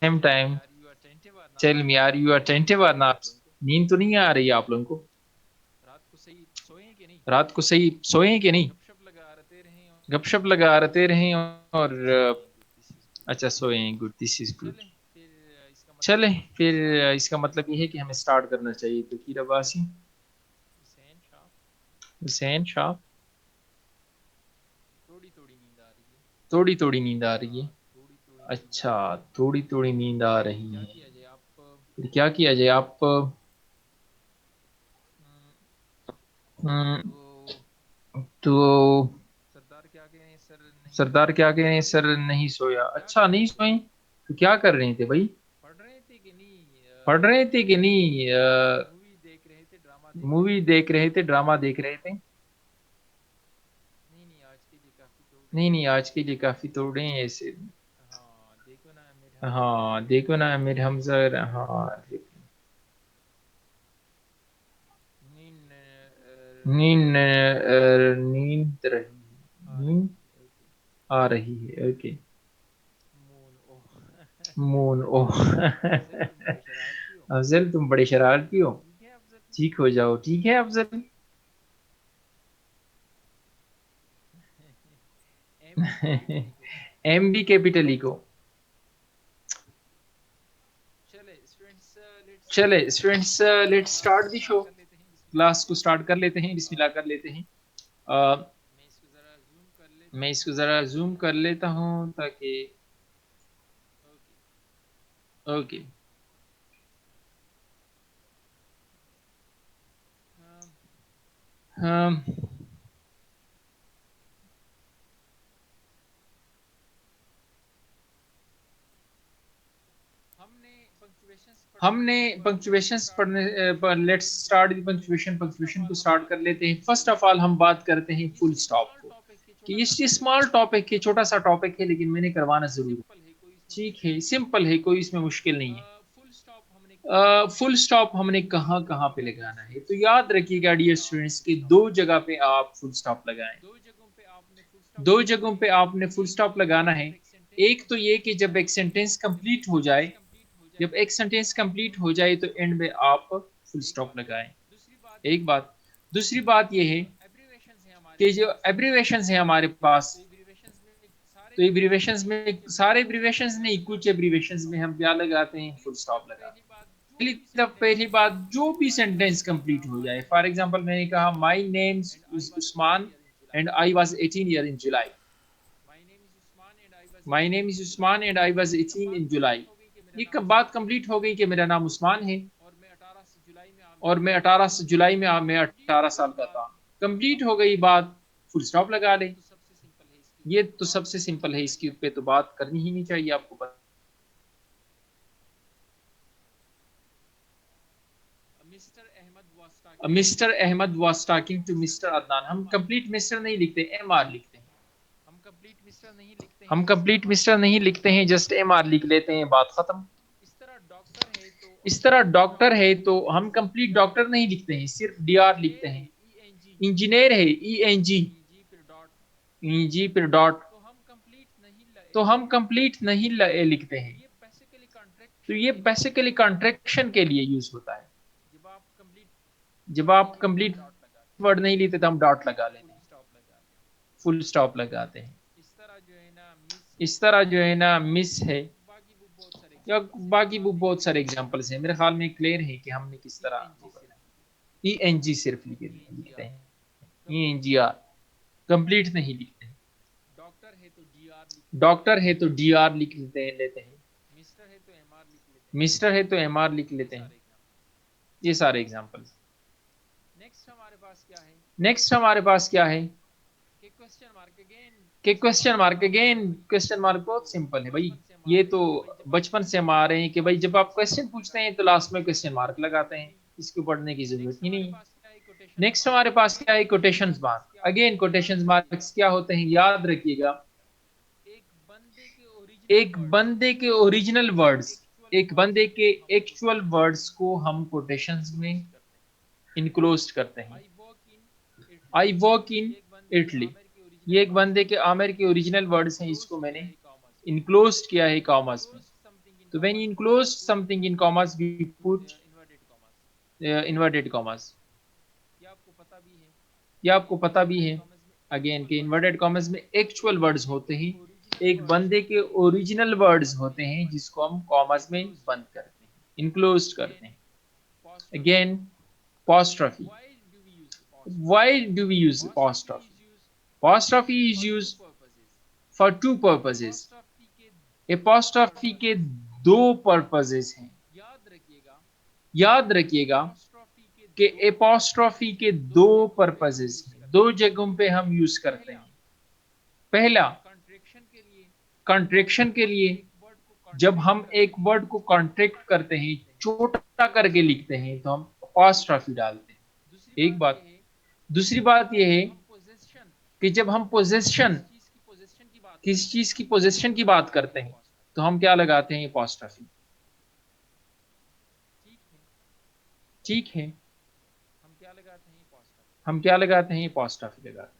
Same time. Tell me, are you attentive और not? नींद तो नहीं आ रही है आप लोगों को? रात को सही सोए हैं कि नहीं? गपशप लगाते रहें और अच्छा सोए हैं, गुड, दिस इज गुड। चले फिर इसका मतलब ये है कि हमें स्टार्ट करना चाहिए। तो कीरा बासी, हुसैन शाह, थोड़ी थोड़ी नींद आ रही है। अच्छा, थोड़ी थोड़ी नींद आ रही है। फिर क्या किया जाए? आप हम्म, तो सरदार क्या कह रहे हैं? सर नहीं सोया। अच्छा नहीं सोए तो क्या कर रहे थे भाई? पढ़ रहे थे कि नहीं? मूवी देख रहे थे, ड्रामा देख रहे थे? नहीं नहीं, आज के लिए काफी तोड़े हैं ऐसे। हाँ देखो ना मेरे हमजा। हाँ, नींद नींद रही, नींद आ रही है। ओके। मून ओह अफजल तुम बड़े शरारती हो। ठीक हो जाओ, ठीक है Afzal. M B capital E को। चले students, let's start the show. Class को स्टार्ट कर लेते हैं, बिस्मिल्लाह कर लेते हैं। अ, मैं इसको जरा जूम कर लेता हूँ ताकि ओके। हम हमने पंक्चुएशंस पढ़ने पर let's start the punctuation. Punctuation को स्टार्ट कर लेते हैं। फर्स्ट ऑफ ऑल हम बात करते हैं फुल स्टॉप को, कि ये स्मॉल टॉपिक है, छोटा सा टॉपिक है, लेकिन मैंने करवाना जरूर है। ठीक है, सिंपल है, कोई इसमें मुश्किल नहीं है। फुल स्टॉप हमने कहाँ कहाँ पे लगाना है? तो याद रखिएगा डियर स्टूडेंट्स कि दो जगह पे आप फुल स्टॉप लगाएं। दो जगहों पे आपने फुल स्टॉप लगाना है। एक तो ये कि जब एक सेंटेंस कंप्लीट हो जाए, जब एक सेंटेंस कंप्लीट हो जाए तो एंड में आप फुल स्टॉप लगाएं। एक बात। दूसरी बात यह है कि जो एब्रीवेशंस है हमारे पास, तो एब्रीवेशंस में सारे एब्रीवेशंस नहीं, कुछ एब्रीवेशंस में हम क्या लगाते हैं? फुल स्टॉप लगाते हैं। पहली बात, जो भी सेंटेंस कंप्लीट हो जाए, फॉर एग्जांपल मैंने कहा my name is Usman and I was 18 year in July. My name is Usman and I was 18 इन जुलाई। ये कब बात कंप्लीट हो गई कि मेरा नाम उस्मान है और मैं 18 जुलाई में मैं 18 साल का था। कंप्लीट हो गई बात, फुल स्टॉप लगा ले। ये तो सबसे सिंपल है, इसके पे तो बात करनी ही नहीं चाहिए आपको पता। Mister Ahmed was talking to mister Adnan. हम कंप्लीट मिस्टर नहीं लिखते, एम आर लिखते हैं। हम कंप्लीट मिस्टर नहीं लिखते हैं, जस्ट एम आर लिख लेते हैं, बात खत्म। इस तरह डॉक्टर है तो हम कंप्लीट डॉक्टर नहीं लिखते हैं, सिर्फ डी आर लिखते हैं। इंजीनियर है, ई एन जी, ई जी फिर डॉट। तो हम कंप्लीट नहीं लिखते हैं। तो ये बेसिकली कॉन्ट्रैक्शन के लिए यूज होता है। जब आप कंप्लीट वर्ड नहीं लिखते तो हम डॉट लगा लेते हैं, फुल स्टॉप लगाते हैं। इस तरह जो है ना मिस है, या बाकी वो बहुत सारे एग्जांपल्स हैं। मेरे ख्याल में क्लियर है कि हमने किस तरह वो करना है। ई एन जी सिर्फ लिखते हैं, E N G R, complete नहीं लिखते हैं। डॉक्टर है तो डी आर लिख लेते हैं। मिस्टर है तो एम आर लिख लेते हैं। ये सारे एग्जांपल्स। नेक्स्ट हमारे पास क्या है? कि question mark. Again question mark बहुत सिंपल है भाई। ये तो बचपन से हम आ रहे हैं कि भाई जब आप क्वेश्चन पूछते हैं तो लास्ट में क्वेश्चन मार्क लगाते हैं, इसको पढ़ने की जरूरत ही नहीं। नेक्स्ट हमारे पास क्या है? Quotations mark. Again quotations marks क्या होते हैं याद रखिएगा? एक बंदे के ओरिजिनल वर्ड्स, एक बंदे के एक्चुअल वर्ड्स को हम कोटेशंस में इनक्लोज करते हैं। आई वर्क इन इटली, ये एक बंदे के आमिर के ओरिजिनल वर्ड्स हैं, इसको मैंने इनक्लोज किया है कॉमर्स में। तो when you enclose something in commas we put inverted commas. ये आपको पता भी है अगेन कि इन्वर्टेड कॉमर्स में एक्चुअल वर्ड्स होते हैं, एक बंदे के ओरिजिनल वर्ड्स होते हैं जिसको हम कॉमर्स में बंद करते हैं, इनक्लोज करते हैं. Again apostrophe. Why do we use apostrophe? Apostrophe is used for two purposes. apostrophe के दो पर्पसेस हैं. याद रखिएगा कि apostrophe के दो पर्पसेस हैं, दो जगहों पे हम यूज करते हैं. पहला कॉन्ट्रैक्शन के लिए, जब हम एक वर्ड को कॉन्ट्रैक्ट करते हैं, छोटा करके लिखते हैं, तो हम apostrophe डालते हैं. एक बात. दूसरी बात यह है कि जब हम पोजेशन, किसी चीज की पोजेशन की बात करते हैं, तो हम क्या लगाते हैं? apostrophe. ठीक है, हम क्या लगाते हैं? apostrophe लगाते हैं.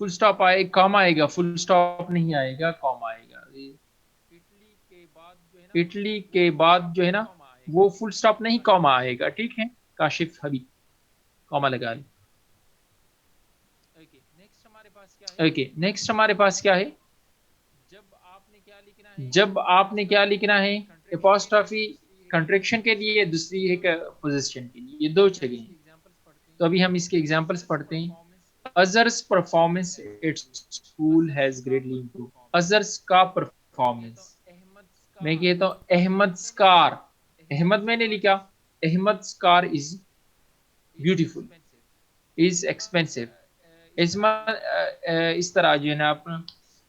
फुल स्टॉप आए, कॉमा आएगा, फुल स्टॉप नहीं आएगा, कॉमा आएगा. इटली के बाद जो है ना, वो फुल स्टॉप नहीं कॉमा आएगा. ठीक है काशिफ हबीब, कॉमा लगा ले. ओके, नेक्स्ट हमारे पास क्या है? जब आपने क्या लिखना है? apostrophe कंट्रैक्शन के लिए, दूसरी है पोजीशन के लिए. ये दो जगह हैं. तो अभी हम इसके एग्जांपल्स पढ़ते हैं. Azhar's performance at school has greatly improved. Azhar's का परफॉर्मेंस, मैं कहता हूँ अहमद्स कार. अहमद मैंने लिखा, Ahmad's car is beautiful, is expensive. इस तरह जो है ना आप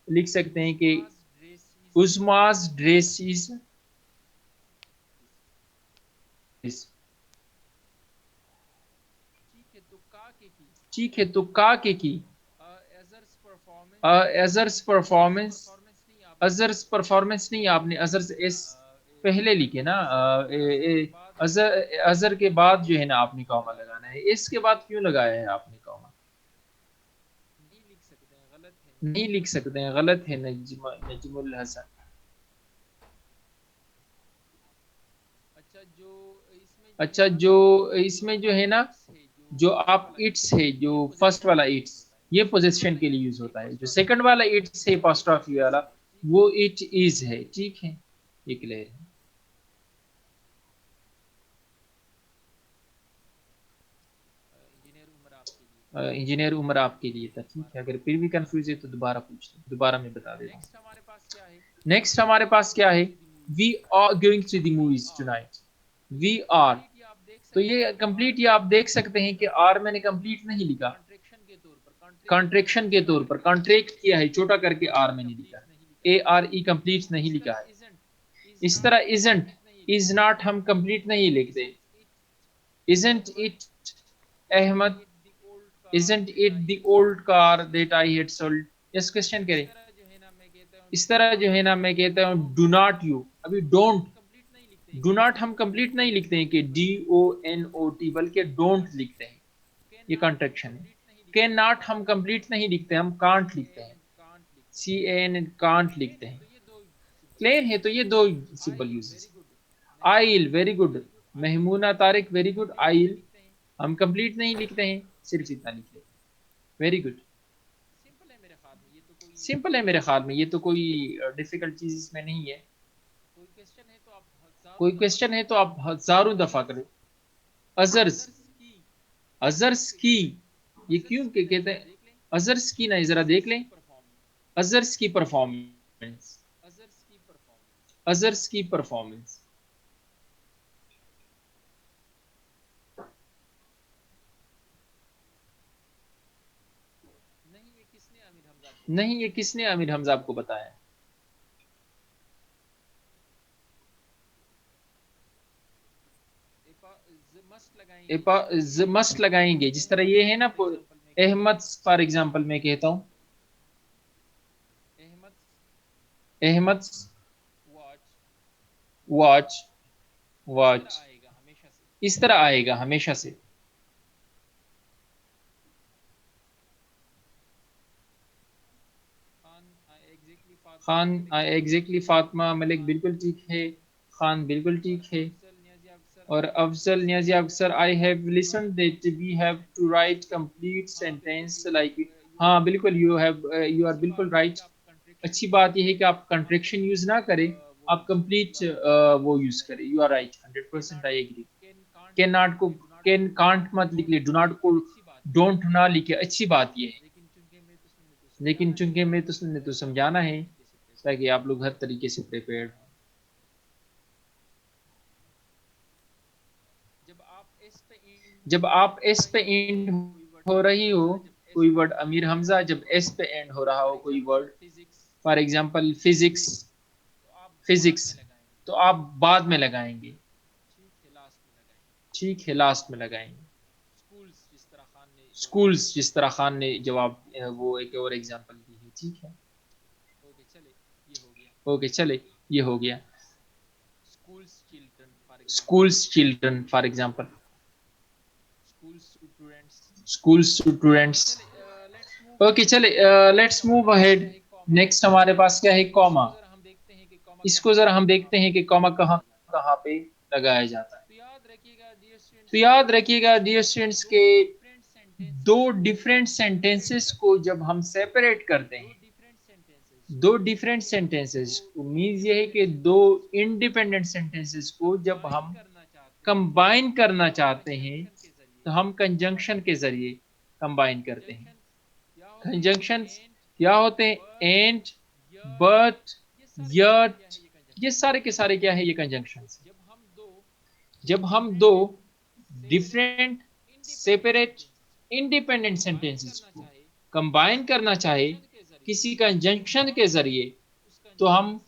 लिख सकते हैं कि उस्मास ड्रेस इज. ठीक है, तो का के की अजर्स परफॉर्मेंस, अजर्स परफॉर्मेंस नहीं, आपने अजर्स एस पहले लिखे ना. अजर के बाद जो है ना आपने कॉमा लगाना है. एस के बाद क्यों लगाया है आपने कॉमा? नहीं लिख सकते हैं, गलत है. नजमुल हसन. अच्छा, जो इसमें जो है ना, जो आप इट्स है, जो फर्स्ट वाला इट्स, ये पोजीशन के लिए यूज होता है. जो सेकंड वाला इट्स है apostrophe वाला, वो इट इज है. ठीक है, ये क्लियर है. इंजीनियर उमर आपके लिए था. ठीक है, अगर फिर भी कंफ्यूज है तो दोबारा पूछ लो, दोबारा मैं बता देता हूँ. नेक्स्ट हमारे पास क्या है? We are going to the movies tonight. We are, तो ये कंप्लीट, ये आप देख सकते हैं कि आर मैंने कंप्लीट नहीं लिखा, कॉन्ट्रैक्शन के तौर पर कॉन्ट्रैक्ट किया है, छोटा करके आर मैंने लिखा है. ए आर ई कंप्लीट नहीं लिखा है. इस तरह इजंट, इज नॉट हम कंप्लीट नहीं लिखते. Isn't it Ahmed, isn't it the old car that I had sold. Yes, question करें. इस तरह जो है ना मैं कहता हूँ डू नॉट यू, अभी डोंट, डू नॉट हम कंप्लीट नहीं लिखते हैं कि D O N O T, बल्कि डोंट लिखते हैं. ये कॉन्ट्रैक्शन है. कैन नॉट हम कंप्लीट नहीं लिखते, हम कांट लिखते हैं. सी एन कांट लिखते हैं. क्लियर है? तो ये दो simple uses. I'll, very good. Mahmuna Tariq, very good. I'll हम कंप्लीट नहीं लिखते हैं, सिर्फ इतना लिखते हैं. Very good. सिंपल है मेरे ख्याल में, ये तो कोई डिफिकल्ट चीज इसमें नहीं है. कोई क्वेश्चन है तो आप हजारों दफा करें. अजर्स, अजर्स की, ये क्यों कहते हैं अजर्स की? ना जरा देख लें. अजर्स की परफॉर्मेंस, अजर्स की परफॉर्मेंस. नहीं, ये किसने आमिर हमजा आपको बताया? मस्ट लगाएंगे, जिस तरह ये है ना अहमद, फॉर एग्जांपल मैं कहता हूं अहमद वॉच, वॉच, इस तरह आएगा हमेशा से. खान एग्जैक्टली, फातिमा मलिक बिल्कुल ठीक है, खान बिल्कुल ठीक है। और अफजल नियाजी अक्सर, I have listen that we have to write complete sentence like. हाँ बिल्कुल, यू आर बिल्कुल राइट। अच्छी बात यह है कि आप कंट्रैक्शन यूज ना करें, आप कंप्लीट वो यूज करें। You are right, 100% I agree. Can not को कैन कांट मत लिख ले, डू नॉट को डोंट ना लिखे, अच्छी बात यह है। लेकिन चूंकि मैं तो समझाना है ताकि आप लोग हर तरीके से प्रिपेयर्ड हो। जब आप एस पे एंड हो रही हो कोई वर्ड, अमीर हमजा, जब एस पे एंड हो रहा हो कोई word, for example physics, physics, तो आप बाद में लगाएंगे। ठीक है, लास्ट में लगाएंगे। स्कूल्स, जिस तरह खान ने जवाब वो एक और एग्जांपल दी है, ठीक है। ओके चले, ये हो गया। Schools children for example, school students. Okay चले, लेट्स मूव अहेड। नेक्स्ट हमारे पास क्या है, कॉमा। इसको जरा हम देखते हैं कि कॉमा कहाँ कहाँ पे लगाया जाता है। तो याद रखिएगा डियर स्टूडेंट्स के दो डिफरेंट सेंटेंसेस को जब हम सेपरेट करते हैं, दो डिफरेंट सेंटेंसेस मीन्स ये है कि दो इंडिपेंडेंट सेंटेंसेस को जब हम कंबाइन करना चाहते हैं तो हम कंजंक्शन के जरिए कंबाइन करते हैं। कंजंक्शन क्या होते हैं, एंड, बट, यट, ये सारे के सारे क्या है, ये कंजंक्शन। जब हम दो डिफरेंट सेपरेट इंडिपेंडेंट सेंटेंसेस को कंबाइन करना चाहे किसी कंजंक्शन के जरिए, तो हम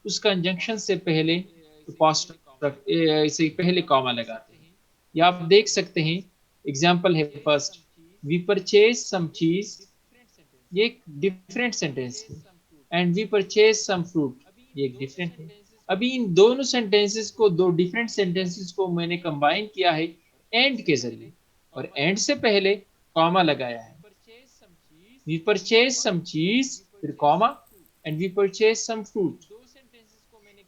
उस कंजंक्शन से पहले पास्ट से पहले कॉमा लगाते हैं। या आप देख सकते हैं, एग्जांपल है first, we purchase some cheese, ये एक डिफरेंट सेंटेंस है। And we purchase some fruit, ये एक डिफरेंट है। अभी इन दोनों सेंटेंसेस को, दो डिफरेंट सेंटेंसेस को मैंने कंबाइन किया है एंड के जरिए, और एंड से पहले कॉमा लगाया है। वी परचेज सम चीज, फिर comma, and we purchase some fruit.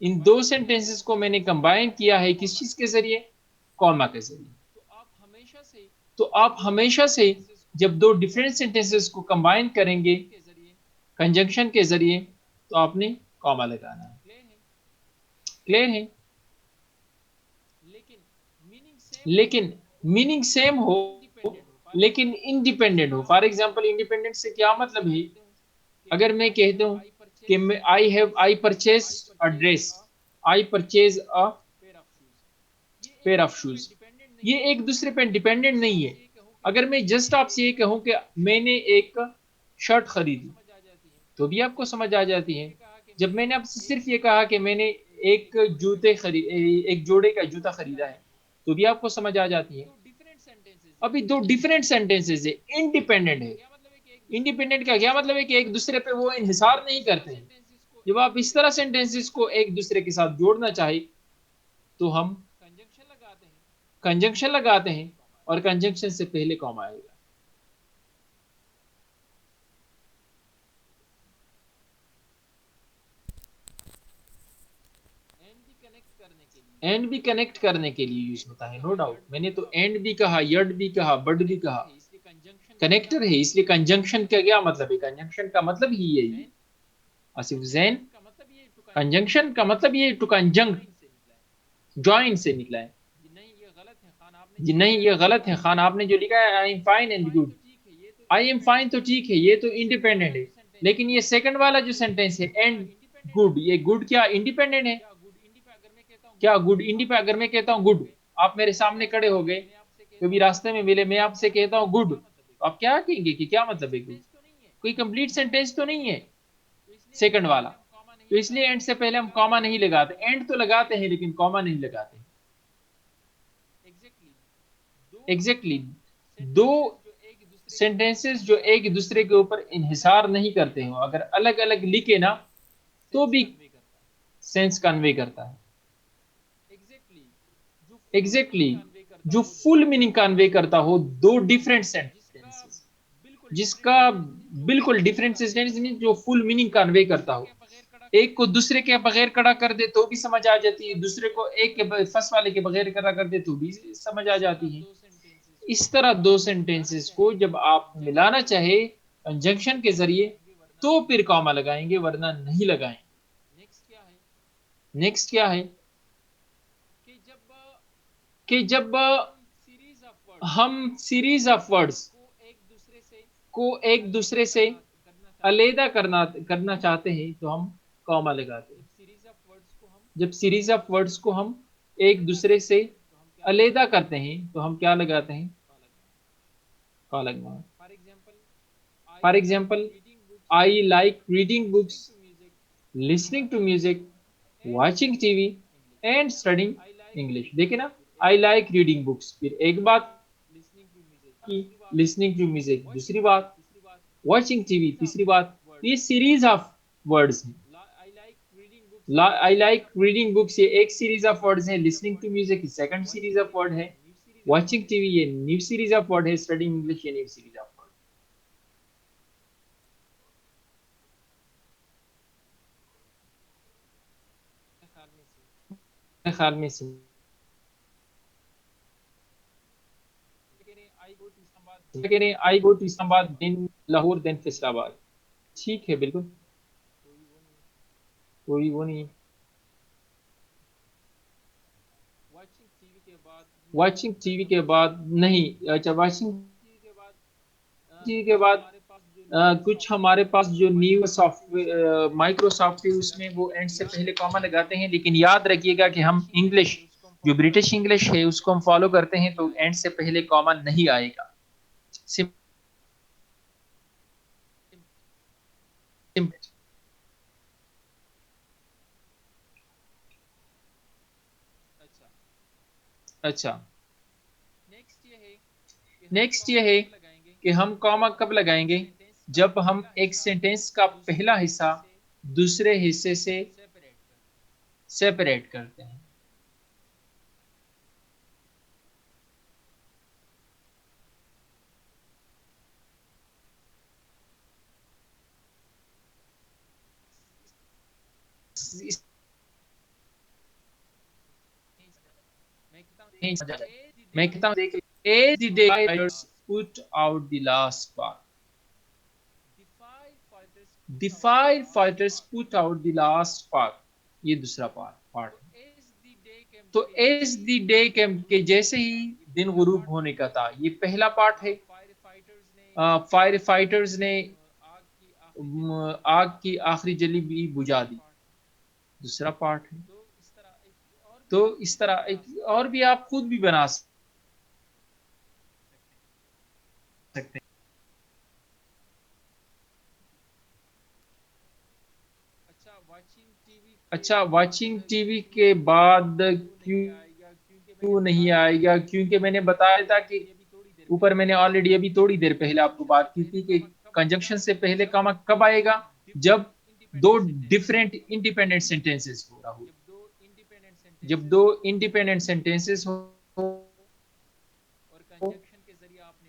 इन दो सेंटेंसेस को मैंने कंबाइन किया है किस चीज के जरिए, कॉमा के जरिए। तो आप हमेशा से जब दो डिफरेंट सेंटेंसेस को कंबाइन करेंगे कंजंक्शन के जरिए, तो आपने कॉमा लगाना है। क्लियर है? लेकिन मीनिंग सेम हो लेकिन इंडिपेंडेंट हो। फॉर एग्जांपल, इंडिपेंडेंट से क्या मतलब है, अगर मैं कहता हूं कि मैं I purchase a dress, I purchase a pair of shoes, ये एक दूसरे पे डिपेंडेंट नहीं है। अगर मैं जस्ट आपसे ये कहूं कि मैंने एक शर्ट खरीदी, तो भी आपको समझ आ जाती है। जब मैंने आपसे सिर्फ ये कहा कि मैंने एक एक जोड़े का जूता खरीदा है, तो भी आपको समझ आ जाती है। अभी दो डिफरेंट सेंटेंसेस है, इंडिपेंडेंट है। इंडिपेंडेंट का क्या मतलब है कि एक दूसरे पे वो इंहिसार नहीं करते हैं। जब आप इस तरह सेंटेंसेस को एक दूसरे के साथ जोड़ना चाहे, तो हम कंजंक्शन लगाते हैं, और कंजंक्शन से पहले कॉमा आएगा। एंड भी कनेक्ट करने के लिए यूज होता है, नो डाउट। मैंने तो एंड भी कहा, यड भी कहा, बट भी कहा, कनेक्टर है, इसलिए कंजंक्शन का क्या मतलब है, कंजंक्शन का मतलब ही यही आसिफ जैन, कंजंक्शन का मतलब ये टू कंजंक्ट, ज्वाइन से निकला है। जी नहीं, ये गलत है खान, आपने जो लिखा है I am fine and good, I am fine तो ठीक है, ये तो इंडिपेंडेंट है। लेकिन ये सेकंड वाला जो सेंटेंस है एंड गुड, ये गुड क्या इंडिपेंडेंट है क्या, गुड इंडिपेंडेंट। अगर मैं कहता हूँ गुड, आप मेरे सामने खड़े हो गए, कभी रास्ते में मिले, मैं आपसे कहता हूँ गुड, तो आप क्या कहेंगे कि क्या मतलब है गुड, कोई कंप्लीट सेंटेंस तो नहीं है सेकंड वाला। तो इसलिए एंड से पहले हम कॉमा नहीं लगाते, एंड तो लगाते हैं लेकिन कॉमा नहीं लगाते। एग्जैक्टली exactly, दो सेंटेंसेस जो एक दूसरे के ऊपर इंहिसार नहीं करते हो, अगर अलग अलग लिखे ना, तो भी सेंस कन्वे करता है। एग्जैक्टली exactly, जो फुल मीनिंग कन्वे करता हो, दो डिफरेंट सेंटेंसेस, जिसका बिल्कुल डिफरेंट सेंटेंस नहीं, जो फुल मीनिंग कन्वे करता हो। एक को दूसरे के बगैर खड़ा कर दे तो भी समझ आ जाती है, दूसरे को एक के फर्स्ट वाले के बगैर खड़ा कर दे तो भी समझ आ जाती है। इस तरह दो सेंटेंसेस को जब आप मिलाना चाहे कंजंक्शन के जरिए तो फिर कॉमा लगाएंगे, वरना नहीं लगाएंगे। नेक्स्ट क्या है कि जब हम सीरीज ऑफ वर्ड्स को एक दूसरे से अलग करना करना चाहते हैं तो हम कॉमा लगाते हैं। जब सीरीज ऑफ वर्ड्स को हम एक दूसरे से अलग करते हैं तो हम क्या लगाते हैं? Comma. For example, I like reading books, listening to music, watching TV and studying English. देखिए ना, आई लाइक रीडिंग बुक्स, फिर एक बात की, लिसनिंग टू म्यूजिक दूसरी बात, वॉचिंग टीवी तीसरी बात। ये सीरीज ऑफ वर्ड्स हैं। आई लाइक रीडिंग बुक्स ये एक सीरीज ऑफ वर्ड्स है, listening to music second series of word है, वॉचिंग टीवी ये न्यू सीरीज ऑफ वर्ड है, स्टडिंग इंग्लिश ये न्यू सीरीज ऑफ वर्ड। मेरे ख्याल में से I go to Islamabad then Lahore then Faisalabad. ठीक है, बिल्कुल कोई वो नहीं। वॉचिंग टीवी के बाद नहीं, अच्छा वॉचिंग टीवी के बाद कुछ हमारे पास जो न्यू सॉफ्टवेयर माइक्रोसॉफ्ट है उसमें वो एंड से पहले कॉमा लगाते हैं, लेकिन याद रखिएगा कि हम इंग्लिश जो ब्रिटिश इंग्लिश है उसको हम फॉलो करते हैं तो एंड से पहले कॉमा नहीं आएगा। सिंपल। अच्छा, नेक्स्ट ये है कि हम कॉमा कब लगाएंगे? जब हम एक सेंटेंस का पहला हिस्सा दूसरे हिस्से से सेपरेट करते हैं। मैं कहता हूँ देखिए, as the day fighters put out the last spark, the firefighters put out the last spark, ये दूसरा पार्ट है। तो as the day came के जैसे ही दिन गुरूब होने का था, ये पहला पार्ट है। फायर फाइटर्स ने आग की आखिरी जली भी बुझा दी, दूसरा पार्ट है। तो इस तरह एक और भी आप खुद भी बना सकते हैं। अच्छा, वाचिंग टीवी के बाद क्यों नहीं आएगा? क्योंकि मैंने बताया था कि ऊपर मैंने ऑलरेडी अभी थोड़ी देर पहले आपको बात की थी कि कंजंक्शन से पहले कॉमा कब आएगा? जब दो डिफरेंट इंडिपेंडेंट सेंटेंसेस हो रहा हो। जब दो इंडिपेंडेंट सेंटेंसेस हो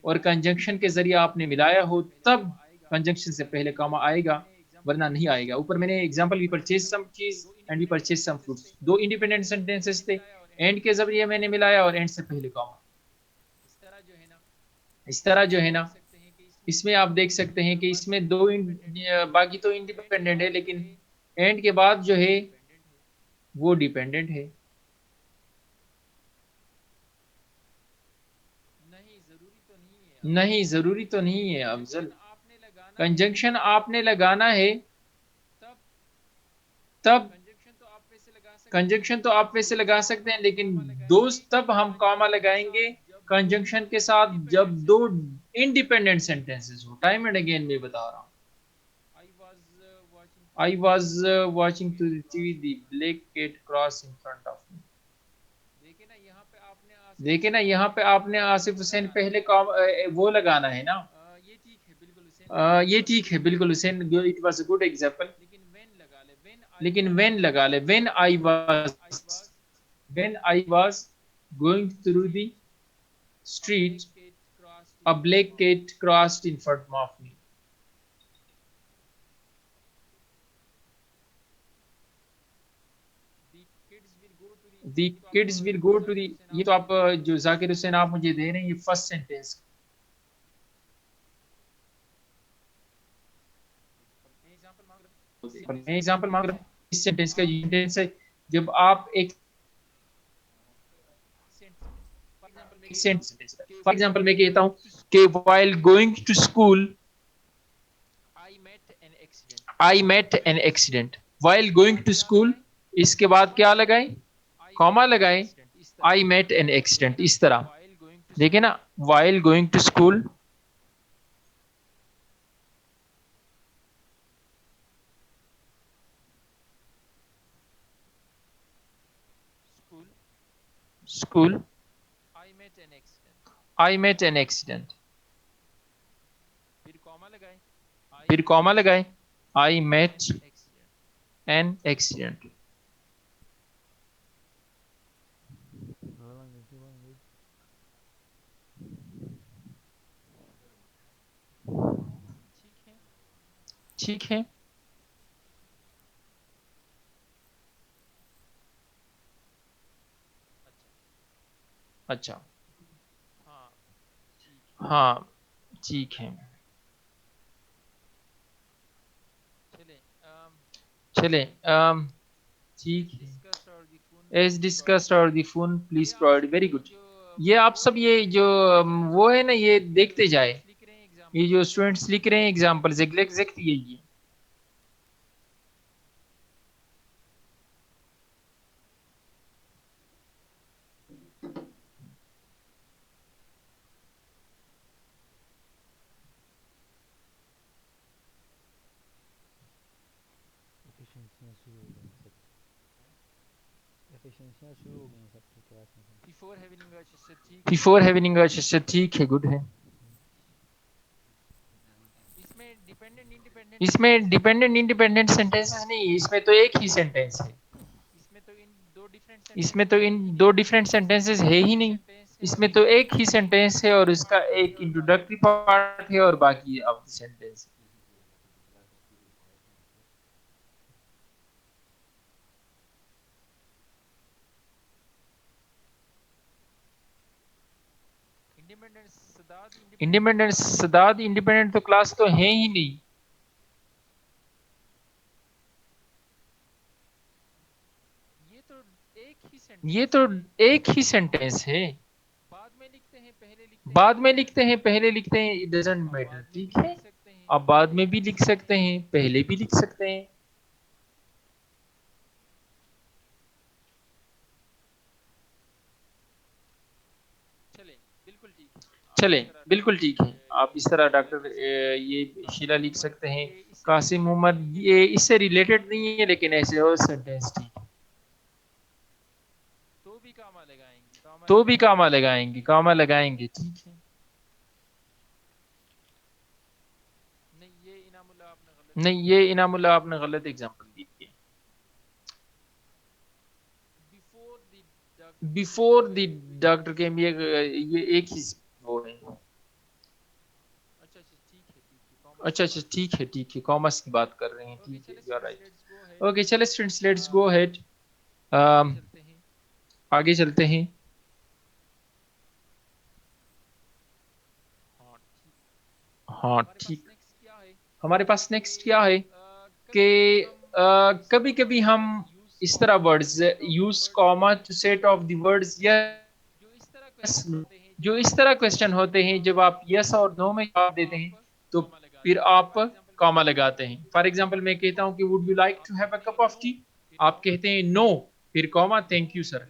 और कंजंक्शन के जरिए आपने मिलाया हो तब कंजंक्शन से पहले कॉमा आएगा, वरना नहीं आएगा। ऊपर मैंने example, we purchase some cheese and we purchase some fruits, दो इंडिपेंडेंट सेंटेंसेस थे, एंड के जरिए मैंने मिलाया और एंड से पहले कॉमा। इस तरह जो है ना, इसमें आप देख सकते हैं कि इसमें बाकी तो इंडिपेंडेंट है, लेकिन एंड के बाद जो है वो डिपेंडेंट है। नहीं, जरूरी तो नहीं है अफजल। कंजंक्शन आपने लगाना है तब, कंजंक्शन तो आप वैसे लगा सकते हैं, लेकिन दोस्त तब हम कॉमा लगाएंगे कंजंक्शन के साथ जब दो इंडिपेंडेंट सेंटेंसेस हो। टाइम एंड अगेन मैं बता रहा हूँ। I was watching to TV the black cat cross in front of me. देखिए ना, यहाँ पे आपने आसिफ हुसैन पहले वो लगाना है ना। ये ठीक है बिल्कुल Hussain, it was a good example. लेकिन व्हेन लगा ले, when I was going through the street A black cat crossed in front of me. The kids will go to the, ये तो आप जो जाकिर हुसैन आप मुझे दे रहे हैं ये फर्स्ट सेंटेंस। पर मैं एग्जांपल मांग रहा हूँ इस सेंटेंस का सेंटेंस है जब आप एक सेंटेंस, फॉर एग्जांपल मैं कहता हूँ कि while going to school I met an accident। while going to school इसके बाद क्या लगाएं, कॉमा लगाएं, I met an accident इस तरह। देखिए ना, while going to school, school I met an accident, फिर कॉमा लगाएं, I met an accident। ठीक है, अच्छा, हाँ ठीक है, चले ठीक है। एज डिस्कस्ड और the phone please provide, very good. ये आप सब ये जो वो है ना ये देखते जाए, ये जो स्टूडेंट्स लिख रहे हैं एग्जाम्पल्स एग्जैक्ट यही है। बिफोर हैविंग अच्छा ठीक है, गुड है। इसमें डिपेंडेंट इंडिपेंडेंट सेंटेंसेस नहीं है, इसमें तो एक ही सेंटेंस है। इसमें तो इन दो डिफरेंट सेंटेंसेस है ही नहीं, इसमें तो एक ही सेंटेंस है और इसका एक इंट्रोडक्टरी पार्ट है और बाकी of the sentence. Independent Sadad independent तो क्लास तो है ही नहीं। ये तो एक ही सेंटेंस है, बाद में लिखते हैं पहले लिखते हैं, इट डजंट मैटर, ठीक है। आप बाद में भी लिख सकते हैं, पहले भी लिख सकते हैं। चले बिल्कुल ठीक है, आप इस तरह डॉक्टर ये शीला लिख सकते हैं, कासिम उमर, ये इससे रिलेटेड नहीं है लेकिन ऐसे और सेंटेंस ठीक है। तो भी कामा लगाएंगे, कामा लगाएंगे, ठीक है। नहीं ये इनामुल्लाह आपने गलत एग्जांपल दी है। बिफोर द डॉक्टर केम, ये एक ही वो है। अच्छा ठीक है, कॉमर्स की बात कर रहे हैं, ठीक है, यू आर राइट। ओके चले स्टूडेंट्स लेट्स गो अहेड, आगे चलते हैं। हाँ ठीक, हमारे पास नेक्स्ट क्या है कि कभी कभी हम इस तरह words use comma two set of the words yes, जो इस तरह क्वेश्चन होते हैं जब आप यस और नो में जवाब देते हैं तो फिर आप कॉमा लगाते हैं। फॉर एग्जांपल मैं कहता हूं कि would you like to have a cup of tea, आप कहते हैं नो, फिर comma thank you sir,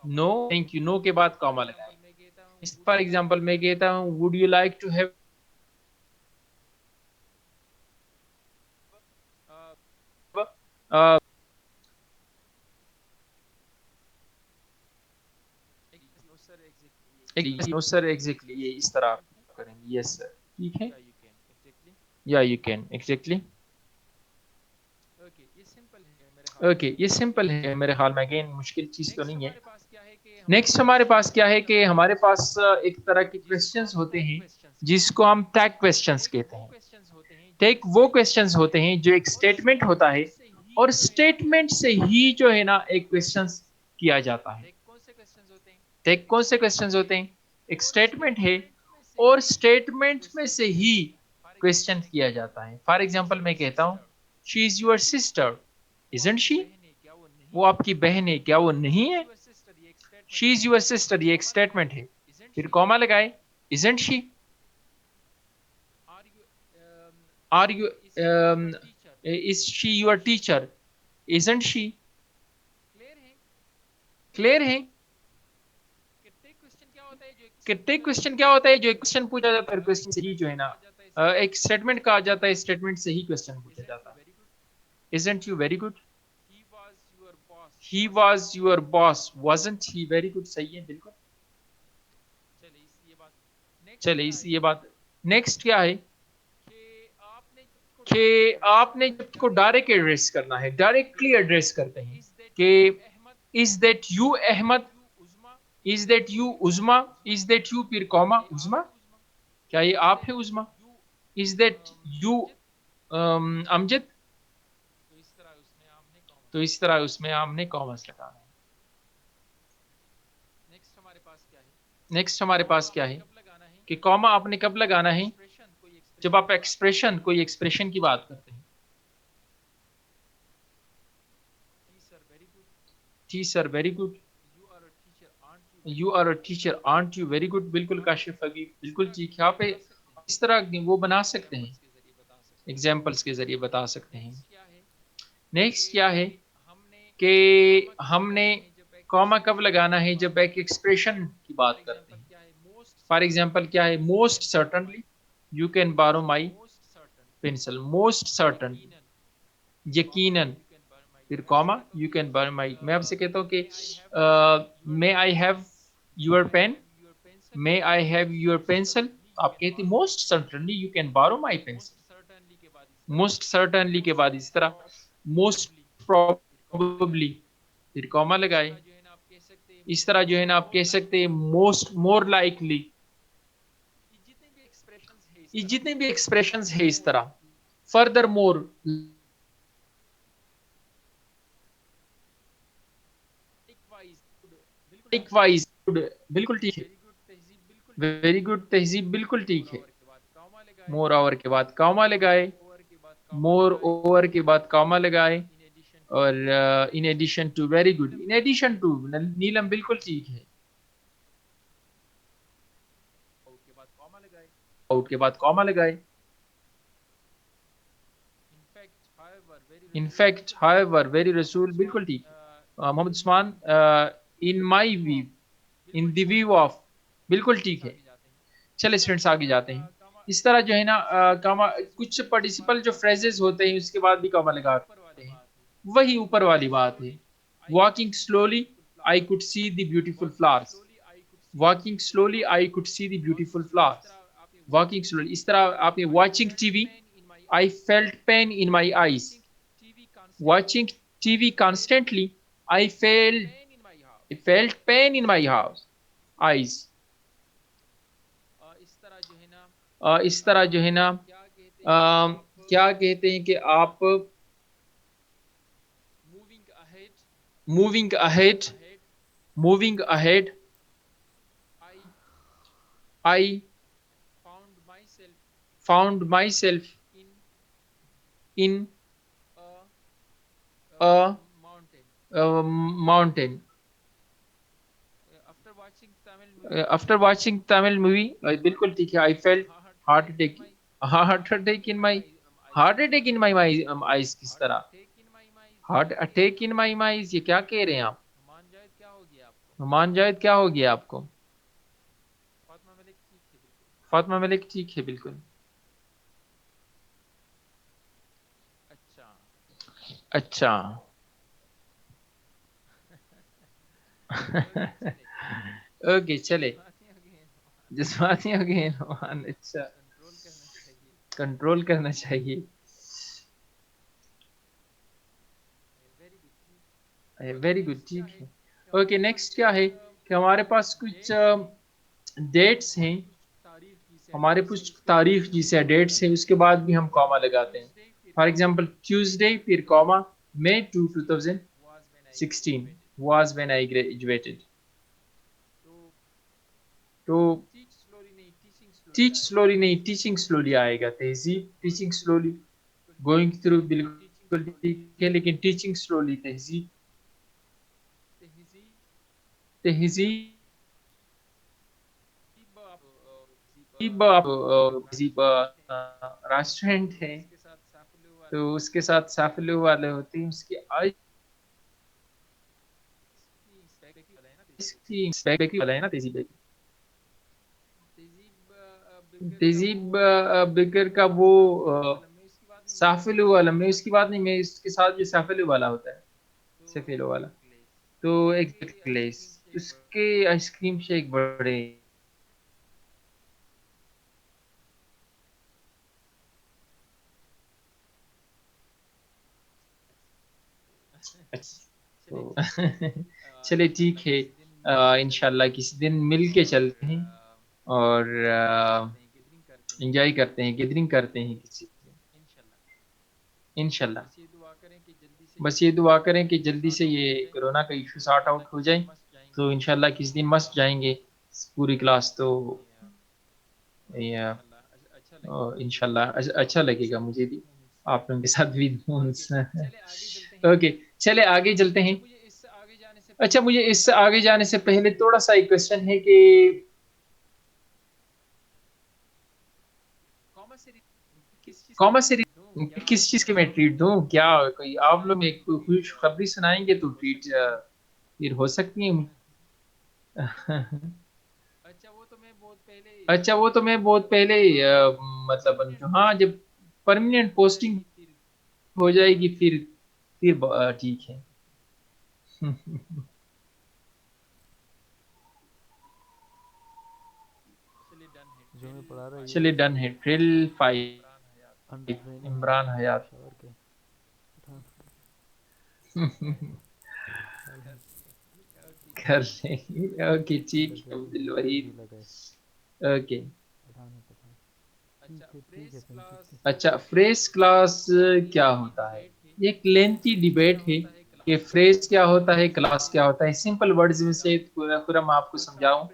no thank you, no के बाद कॉमा लगाएं। इस फॉर एग्जांपल मैं कहता हूं would you like to have no sir exactly, ये इस तरह आप करेंगे, यस सर, ठीक है, या यू कैन एग्जैक्टली। ओके ये सिंपल है मेरे ख्याल में, अगेन मुश्किल चीज तो नहीं है। नेक्स्ट हमारे पास क्या है कि हमारे पास एक तरह के क्वेश्चंस होते हैं जिसको हम टैग क्वेश्चंस कहते हैं। टैग वो क्वेश्चंस होते हैं जो एक स्टेटमेंट होता है और स्टेटमेंट से ही जो है ना एक क्वेश्चंस किया जाता है। टैग कौन से क्वेश्चंस होते हैं? एक स्टेटमेंट है और स्टेटमेंट में से ही क्वेश्चन किया जाता है। फॉर एग्जाम्पल मैं कहता हूँ she is your sister, isn't she? वो आपकी बहन है, क्या वो नहीं है? शी इज योर सिस्टर, ये एक स्टेटमेंट है। फिर कॉमा लगाए, isn't she? Are you is she your teacher, isn't she? Clear है? कितने क्वेश्चन क्या होता है? जो एक क्वेश्चन पूछा जाता है, क्वेश्चन से ही जो है ना एक स्टेटमेंट कहा जाता है, स्टेटमेंट से ही क्वेश्चन पूछा जाता है। Isn't you very good? He was your boss, wasn't he very good? सही है, बिल्कुल। चले इस ये बात। नेक्स्ट क्या है कि आपने जब को डायरेक्ट एड्रेस करना है, डायरेक्टली एड्रेस करते हैं कि is that you Ahmad, is that you Uzma, is that you फिर कॉमा उजमा, क्या ये आप है Uzma? Is that you Amjad? तो इस तरह उसमें आपने कॉमर्स लगाना है। नेक्स्ट हमारे पास क्या है कि कॉमा आपने कब लगाना है? जब आप एक्सप्रेशन, कोई एक्सप्रेशन की बात करते हैं। जी sir, very good. You are a teacher aren't you? Very good, बिल्कुल काशिफ अभी, बिल्कुल ठीक है। आप इस तरह वो बना सकते हैं, एग्जाम्पल्स के जरिए बता सकते हैं। नेक्स्ट क्या है कि हमने कॉमा कब लगाना है? जब एक एक्सप्रेशन की बात करते हैं। फॉर एग्जाम्पल क्या है? मोस्ट सर्टनली यू कैन बारो माई पेंसिल, मोस्ट सर्टन, यकीनन, फिर कॉमा यू कैन बारो माई। मैं आपसे कहता हूँ कि may I have your pen, may I have your pencil, आप कहते मोस्ट सर्टनली यू कैन बारो माई पेंसिल। मोस्ट सर्टनली के बाद इस तरह मोस्ट प्रोबेबली, फिर कॉमा लगाए। इस तरह जो है ना आप कह सकते हैं मोस्ट, मोर लाइकली। ये जितने भी एक्सप्रेशंस है इस तरह, फर्दर मोर, लाइकवाइज, बिल्कुल ठीक है। वेरी गुड तहजीब, बिल्कुल ठीक है। मोर ओवर के बाद कॉमा लगाए, मोर ओवर के बाद कॉमा लगाए, और in addition to, very good, in addition to, Neelam बिल्कुल ठीक है। आउट के बाद कॉमा लगाए। इनफैक्ट, हाउएवर, वेरी रसूल, बिल्कुल ठीक है। Mohammad Usman, in my view, in the view of, बिल्कुल ठीक है। चले स्टूडेंट्स आगे जाते हैं। इस तरह जो है ना कामा, कुछ पार्टिसिपल जो फ्रेजेस होते हैं उसके बाद भी कामा लगाते हैं। वही ऊपर वाली बात है। Walking slowly I could see the beautiful flowers, walking slowly I could see the beautiful flowers, walking slowly. इस तरह आपने watching TV, I felt pain in my eyes, watching TV constantly, I felt pain in my house, eyes। इस तरह जो है ना क्या कहते हैं कि आप moving ahead, moving ahead, I found my self in a mountain, after watching Tamil movie, बिल्कुल ठीक है। I felt heart attack, heart attack in my, heart attack in my eyes, किस तरह heart attack in my eyes, ये क्या कह रहे हैं आप? नुमान जायद क्या हो गया आपको? फातिमा मलिक ठीक है, बिल्कुल। अच्छा ओके चले, जज्बाती हो गए नुमान, अच्छा, कंट्रोल करना चाहिए। वेरी गुड, ठीक है। ओके नेक्स्ट क्या है कि हमारे पास कुछ डेट्स हैं, हमारे कुछ तारीख जिसे डेट्स है उसके बाद भी हम कॉमा लगाते हैं। फॉर एग्जांपल ट्यूसडे फिर comma May 2 2016 was when I graduated। तो टीच स्लोली नहीं, टीचिंग स्लोली आएगा। तहजीब टीचिंग स्लोली, गोइंग थ्रू बिल्कुल ठीक है, लेकिन टीचिंग स्लोली तहजीब। तहजीब तहजीब रेस्टोरेंट है, तो उसके साथ साफिलो वाले होते हैं, उसकी आइसक्रीम वाला है ना तहजीब। तहजीब बेकर का वो साफिलो वाला, मैं उसकी बात नहीं, मैं इसके साथ जो साफिलो वाला होता है, सफेलो वाला। तो एक ग्लेस, उसके आइसक्रीम शेक बड़े अच्छे। तो चलिए ठीक है, इंशाल्लाह किसी दिन मिल के चलते हैं और एंजॉय करते हैं, गैदरिंग करते हैं किसी दिन इंशाल्लाह। बस ये दुआ करें कि जल्दी से ये कोरोना का इशू सॉर्ट आउट हो जाए, तो इंशाल्लाह किसी दिन मस्त जाएंगे पूरी क्लास। तो ये इंशाल्लाह अच्छा लगेगा मुझे भी, आप लोगों के साथ भी। ओके, चले आगे चलते हैं। अच्छा, मुझे इस आगे जाने से पहले थोड़ा सा एक क्वेश्चन है कि कॉमर्स से किस चीज के मैं ट्रीट दूं? क्या कोई आप लोग एक खुश खबरी सुनाएंगे तो ट्रीट फिर हो सकती है। अच्छा, वो तो मैं बहुत पहले मतलब जो, हाँ, जब परमानेंट पोस्टिंग हो जाएगी फिर ठीक है। जो मैं पढ़ा रहा ये चलिए डन है। ड्रिल 5, अंडर ट्रेनिंग है, इमरान हयात। पेशावर के पठान। साल कर लेंगे, ओके अंडर ठीक है ट्रेनिंग अब्दुल है, वहीद। ड्रिल है, ओके। पठान है पठान। ठीक है फिर सकते। अच्छा, फ्रेज क्लास क्या होता है? ये एक लेंथी डिबेट है कि फ्रेज क्या होता है, क्लास क्या होता है। सिंपल वर्ड्स में से पूरा पूरा मैं आपको समझाऊं।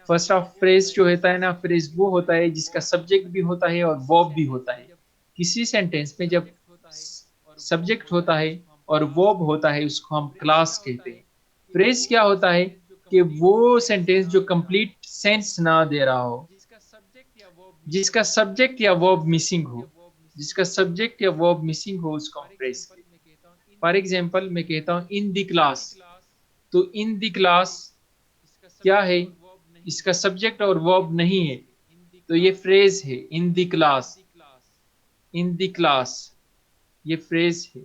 फर्स्ट ऑफ, फ्रेज जो होता है ना, फ्रेज वो होता है जिसका सब्जेक्ट भी होता है और वर्ब भी होता है। किसी सेंटेंस में जब सब्जेक्ट होता है और वर्ब होता है, उसको हम क्लास कहते हैं। फ्रेज क्या होता है कि वो सेंटेंस जो कंप्लीट सेंस ना दे रहा हो, जिसका सब्जेक्ट या वर्ब मिसिंग हो, जिसका सब्जेक्ट या वर्ब मिसिंग हो, उसको हम फ्रेज कहते हैं। फॉर एग्जाम्पल मैं कहता हूँ इन द क्लास, तो इन द क्लास क्या है? इसका सब्जेक्ट और वर्ब नहीं है, तो ये फ्रेज है in the class. In the class, ये फ्रेज है।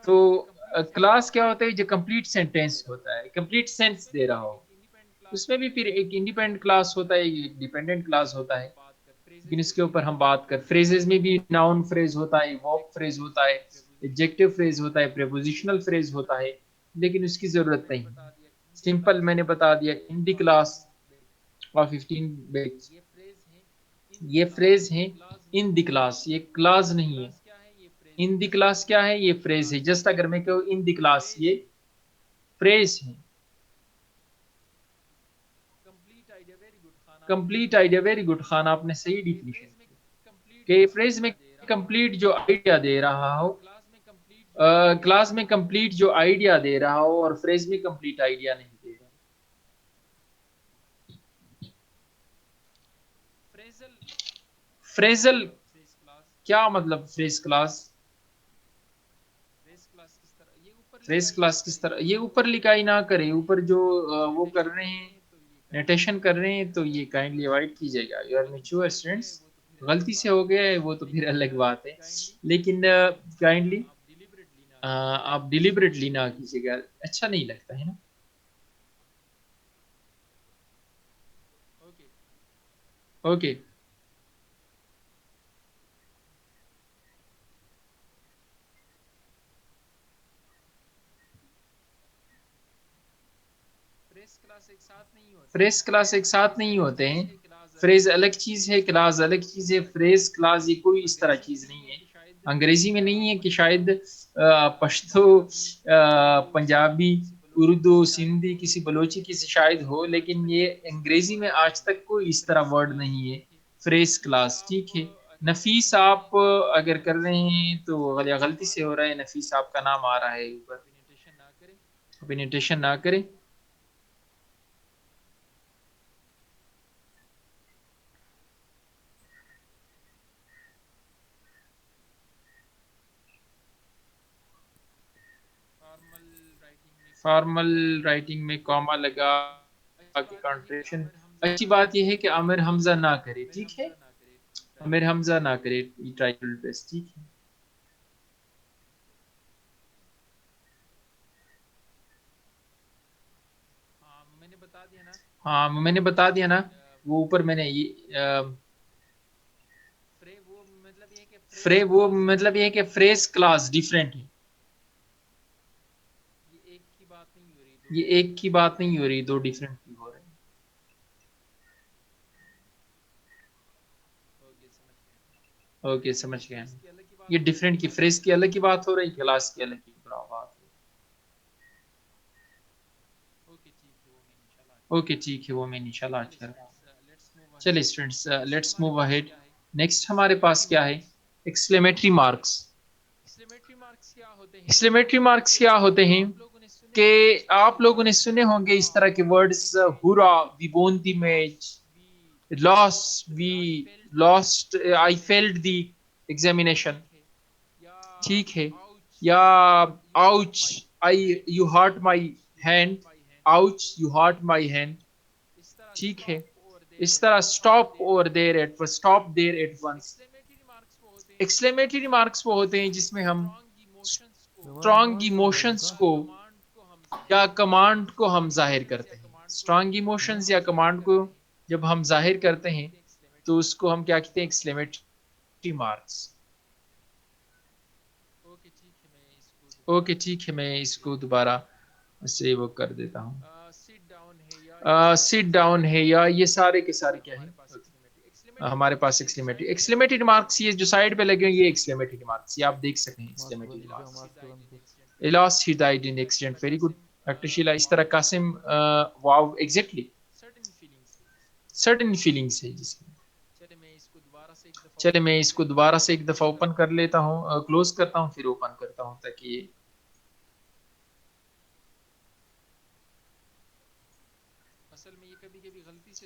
तो क्लास क्या होता है? जो कंप्लीट सेंटेंस होता है, कंप्लीट सेंस दे रहा हो। उसमें भी फिर एक इंडिपेंडेंट क्लास होता है, एक डिपेंडेंट क्लास होता है, लेकिन इसके ऊपर हम बात कर। फ्रेजेस में भी नाउन फ्रेज होता है, वर्ब फ्रेज होता है, एडजेक्टिव फ्रेज होता है, प्रीपोजिशनल फ्रेज होता है, लेकिन उसकी जरूरत नहीं। सिंपल मैंने बता दिया इन द क्लास और 15 बैच, ये फ्रेज है। इन द क्लास ये क्लास नहीं है। इन द क्लास क्या है? ये फ्रेज है। जस्ट अगर मैं कहूँ इन द क्लास, ये फ्रेज है। Complete idea, very good Khan, आपने सही डिफिनेशन की कि फ्रेज में कंप्लीट जो आइडिया दे रहा हो, क्लास में कंप्लीट जो आइडिया दे रहा हो, और फ्रेज में कंप्लीट आइडिया नहीं दे रहा। फ्रेजल क्या मतलब? फ्रेज क्लास, फ्रेज क्लास किस तरह? ये ऊपर लिखाई ना करे, ऊपर जो वो कर रहे हैं, नोटेशन कर रहे हैं, तो ये काइंडली अवॉइड कीजिएगा। यू आर मैच्योर स्टूडेंट्स, गलती से हो गया है वो तो फिर अलग बात है, लेकिन काइंडली आप डिलिबरेटली ना कीजिएगा, अच्छा नहीं लगता है ना। ओके। फ्रेश क्लास एक साथ नहीं होते हैं। फ्रेज अलग चीज है, क्लास अलग चीज है। फ्रेज क्लास ये कोई इस तरह चीज नहीं है, अंग्रेजी में नहीं है कि शायद पश्तो, पंजाबी, उर्दू, सिंधी, किसी बलोची किसी शायद हो, लेकिन ये अंग्रेजी में आज तक कोई इस तरह वर्ड नहीं है फ्रेज क्लास। ठीक है। नफीस आप अगर कर रहे हैं तो गलती से हो रहा है, नफीस आपका नाम आ रहा है ऊपर, अभिनेटेशन ना करें। फॉर्मल राइटिंग में कॉमा लगा के कंट्रेक्शन। अच्छी बात यह है कि आमिर हमजा ना करे। ठीक है, आमिर हमजा ना करे, टाइटल बेस्ट। ठीक है। हाँ मैंने बता दिया ना, वो ऊपर मैंने ये वो मतलब ये है कि फ्रेज क्लास डिफरेंट है। ये एक की बात नहीं हो रही, दो डिफरेंट की हो रही है। ओके समझ गए। ये डिफरेंट की, फ्रेज की अलग की बात हो रही, क्लास की अलग की बात हो रही। ओके ठीक है, वो मैं इंशाल्लाह आज कर रहा हूँ। चलिए students, let's move ahead. Next हमारे पास क्या है? Exclamatory marks. एक्सक्लेमेटरी मार्क्स क्या होते हैं कि आप लोगों ने सुने होंगे इस तरह के words, hurrah, we won the match, alas, we lost, I failed the examination. ठीक है। या ouch, I you hurt my hand, ouch you hurt my hand. ठीक है। इस तरह stop over there at, stop there at once. Exclamatory marks वो होते हैं जिसमें हम स्ट्रॉन्ग रिवर्स बोल रहे इमोशंस का? को या कमांड को हम जाहिर करते हैं। स्ट्रॉन्ग इमोशंस या कमांड को जब हम जाहिर करते हैं तो उसको हम क्या कहते हैं? Exclamatory marks. ओके ठीक है, मैं इसको दोबारा से वो कर देता हूँ। सिट डाउन है, या ये सारे के सारे क्या है? हमारे पास एक्सक्लेमेटरी एक्सक्लेमेटरी मार्क्स, ये जो साइड पे लगे हैं ये एक्सक्लेमेटरी मार्क्स, ये आप देख सकते हैं मार्क्स एक्सक्लेमेटरी बन गया, मार्क्स। मार्क्स बन गया। Lost, he died in accident. Very good, Dr. Sheila। इस तरह कासिम, वाव, एग्जैक्टली सर्टेन फीलिंग्स है जिसकी। चले मैं इसको दोबारा से एक दफा ओपन कर लेता हूँ, क्लोज करता हूँ फिर ओपन करता हूँ, ताकि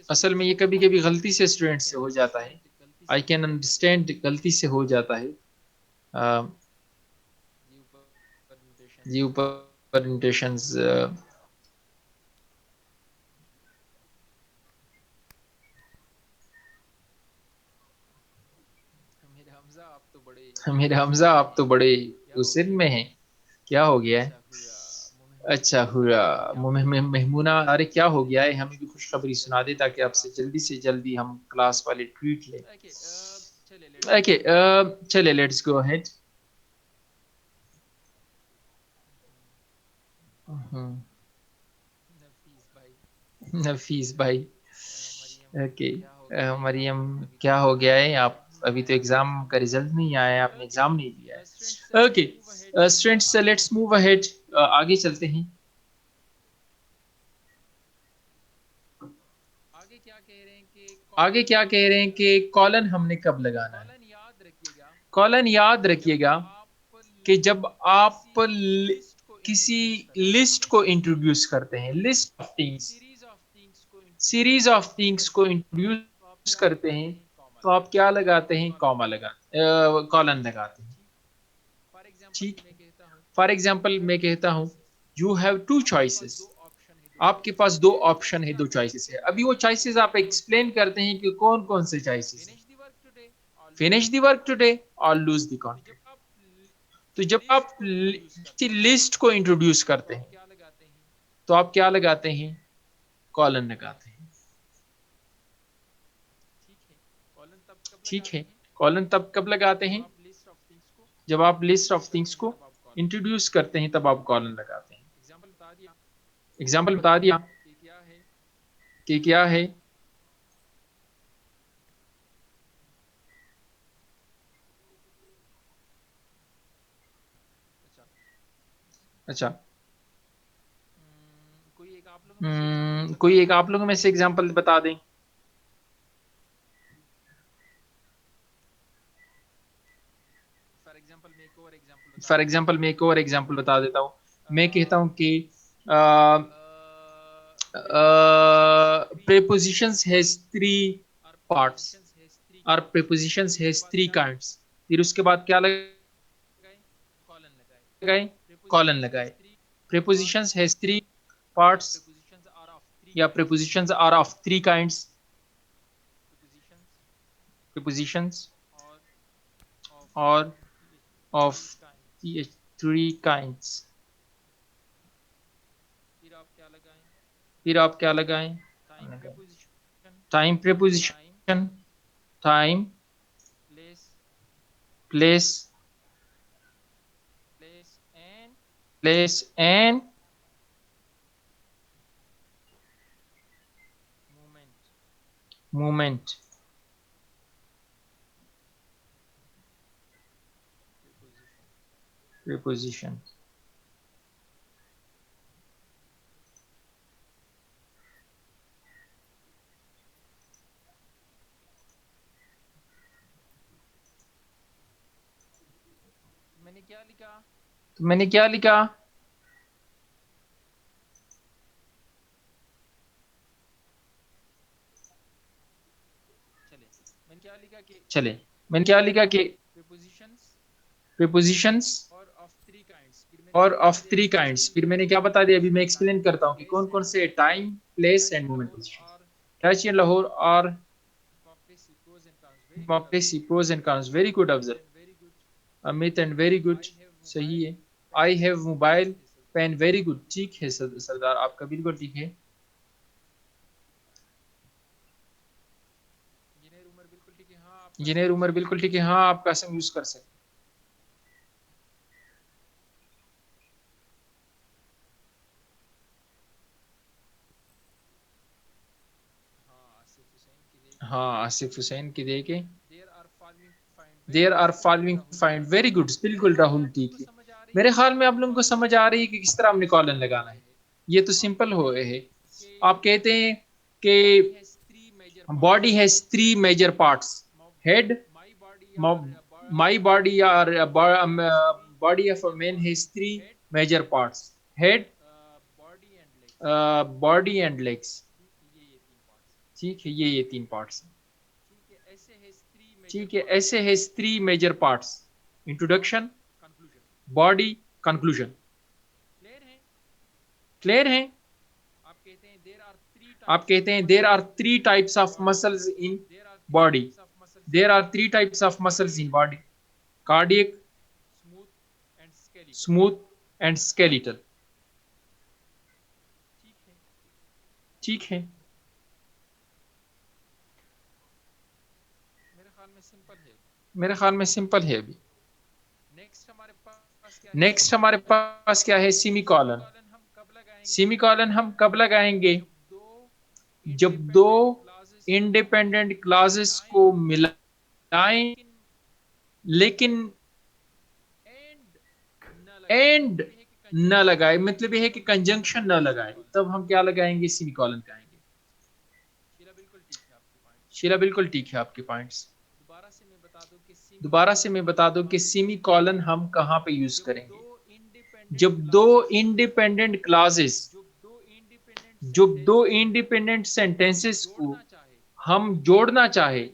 असल में ये कभी कभी गलती से स्टूडेंट से हो जाता है। आई कैन अंडरस्टैंड, गलती से हो जाता है। अ, जी ऊपर इंटेंशंस। मेरे हमजा आप तो बड़े उसिर में हैं, क्या हो गया है? अच्छा हुआ। महमूना, अरे क्या हो गया है? हमें भी खुशखबरी सुना दे ताकि आपसे जल्दी से जल्दी हम क्लास वाले ट्वीट लें। ओके, चले लेट्स गो अहेड। नफीस भाई। ओके, मरियम, क्या हो गया है? आप अभी तो एग्जाम का रिजल्ट नहीं आया है, आपने एग्जाम नहीं दिया है। Okay students, let's move ahead, आगे चलते हैं। आगे क्या कह रहे हैं कि कॉलन हमने कब लगाना है? कॉलन याद रखिएगा कि जब आप किसी लिस्ट को इंट्रोड्यूस करते हैं, list of things, series of things को इंट्रोड्यूस करते हैं, तो आप क्या लगाते हैं? कॉमा लगाते, कॉलन लगाते हैं। ठीक है। फॉर एग्जाम्पल मैं कहता हूं यू हैव टू चॉइसेस, आपके पास दो ऑप्शन है, दो चॉइसेस है। अभी वो चॉइसेस आप एक्सप्लेन करते हैं कि कौन कौन से चॉइसेस है। फिनिश द वर्क टुडे और लूज द कॉन्ट्रैक्ट। तो जब आप किसी लिस्ट को इंट्रोड्यूस करते हैं तो आप क्या लगाते हैं? कॉलन लगाते हैं। ठीक है। कॉलन तब कब लगाते हैं? जब आप लिस्ट ऑफ थिंग्स को इंट्रोड्यूस करते हैं तब आप कॉलन लगाते हैं। एग्जाम्पल बता दिया कि क्या है? अच्छा, कोई एक आप लोगों में से एग्जांपल बता दें। फॉर एग्जांपल मैं एक और एग्जांपल बता देता हूँ। मैं कहता हूँ कि prepositions has three parts और prepositions has three kinds। फिर उसके बाद क्या लगाए? कॉलन लगाए। prepositions has three parts या prepositions are of three kinds। prepositions or of three kinds। फिर आप क्या लगाएं? Time preposition, time, place, place and moment. preposition। तो मैंने क्या लिखा? चले, मैंने क्या लिखा कि prepositions और ऑफ थ्री काइंड्स। फिर मैंने क्या बता दिया? अभी मैं एक्सप्लेन करता हूँ कि कौन कौन से time, place and moment position. Karachi and Lahore और democracy pros and cons। Very good Afzal. Amit and very good, सही है। I have mobile pen, very good, ठीक है सरदार, आपका बिल्कुल ठीक है। इंजीनियर उमर बिल्कुल ठीक है, हाँ आप कसम यूज कर सकते। हाँ आसिफ हुसैन की देखे। There are following find, very good, बिल्कुल राहुल ठीक है। मेरे ख्याल में आप लोगों को समझ आ रही है कि किस तरह हमने कॉलन लगाना है। ये तो सिंपल हो है। आप कहते हैं कि body has three major parts. Head, my body or body of a man has three major parts: head, body and legs। ठीक है, ये तीन पार्ट्स हैं। ठीक है, ऐसे है three major parts: introduction, body, conclusion. Clear है? आप कहते हैं there are three types of muscles in body. There are three types of muscles in body: cardiac, smooth and skeletal. ठीक है, मेरे ख्याल में सिंपल है। अभी नेक्स्ट हमारे पास क्या है? Semi colon. सेमी कॉलन हम कब लगाएंगे? जब दो इंडिपेंडेंट क्लॉजेस को मिलाएं लेकिन एंड न लगाए, मतलब यह है कि कंजंक्शन न लगाए, तब हम क्या लगाएंगे? सेमी कॉलन लगाएंगे। शीला बिल्कुल ठीक है आपके पॉइंट्स। दोबारा से मैं बता दूं कि सेमी कॉलन हम कहां पे यूज करेंगे? जब दो इंडिपेंडेंट क्लॉजेस, जब दो इंडिपेंडेंट सेंटेंसेस को हम जोड़ना चाहे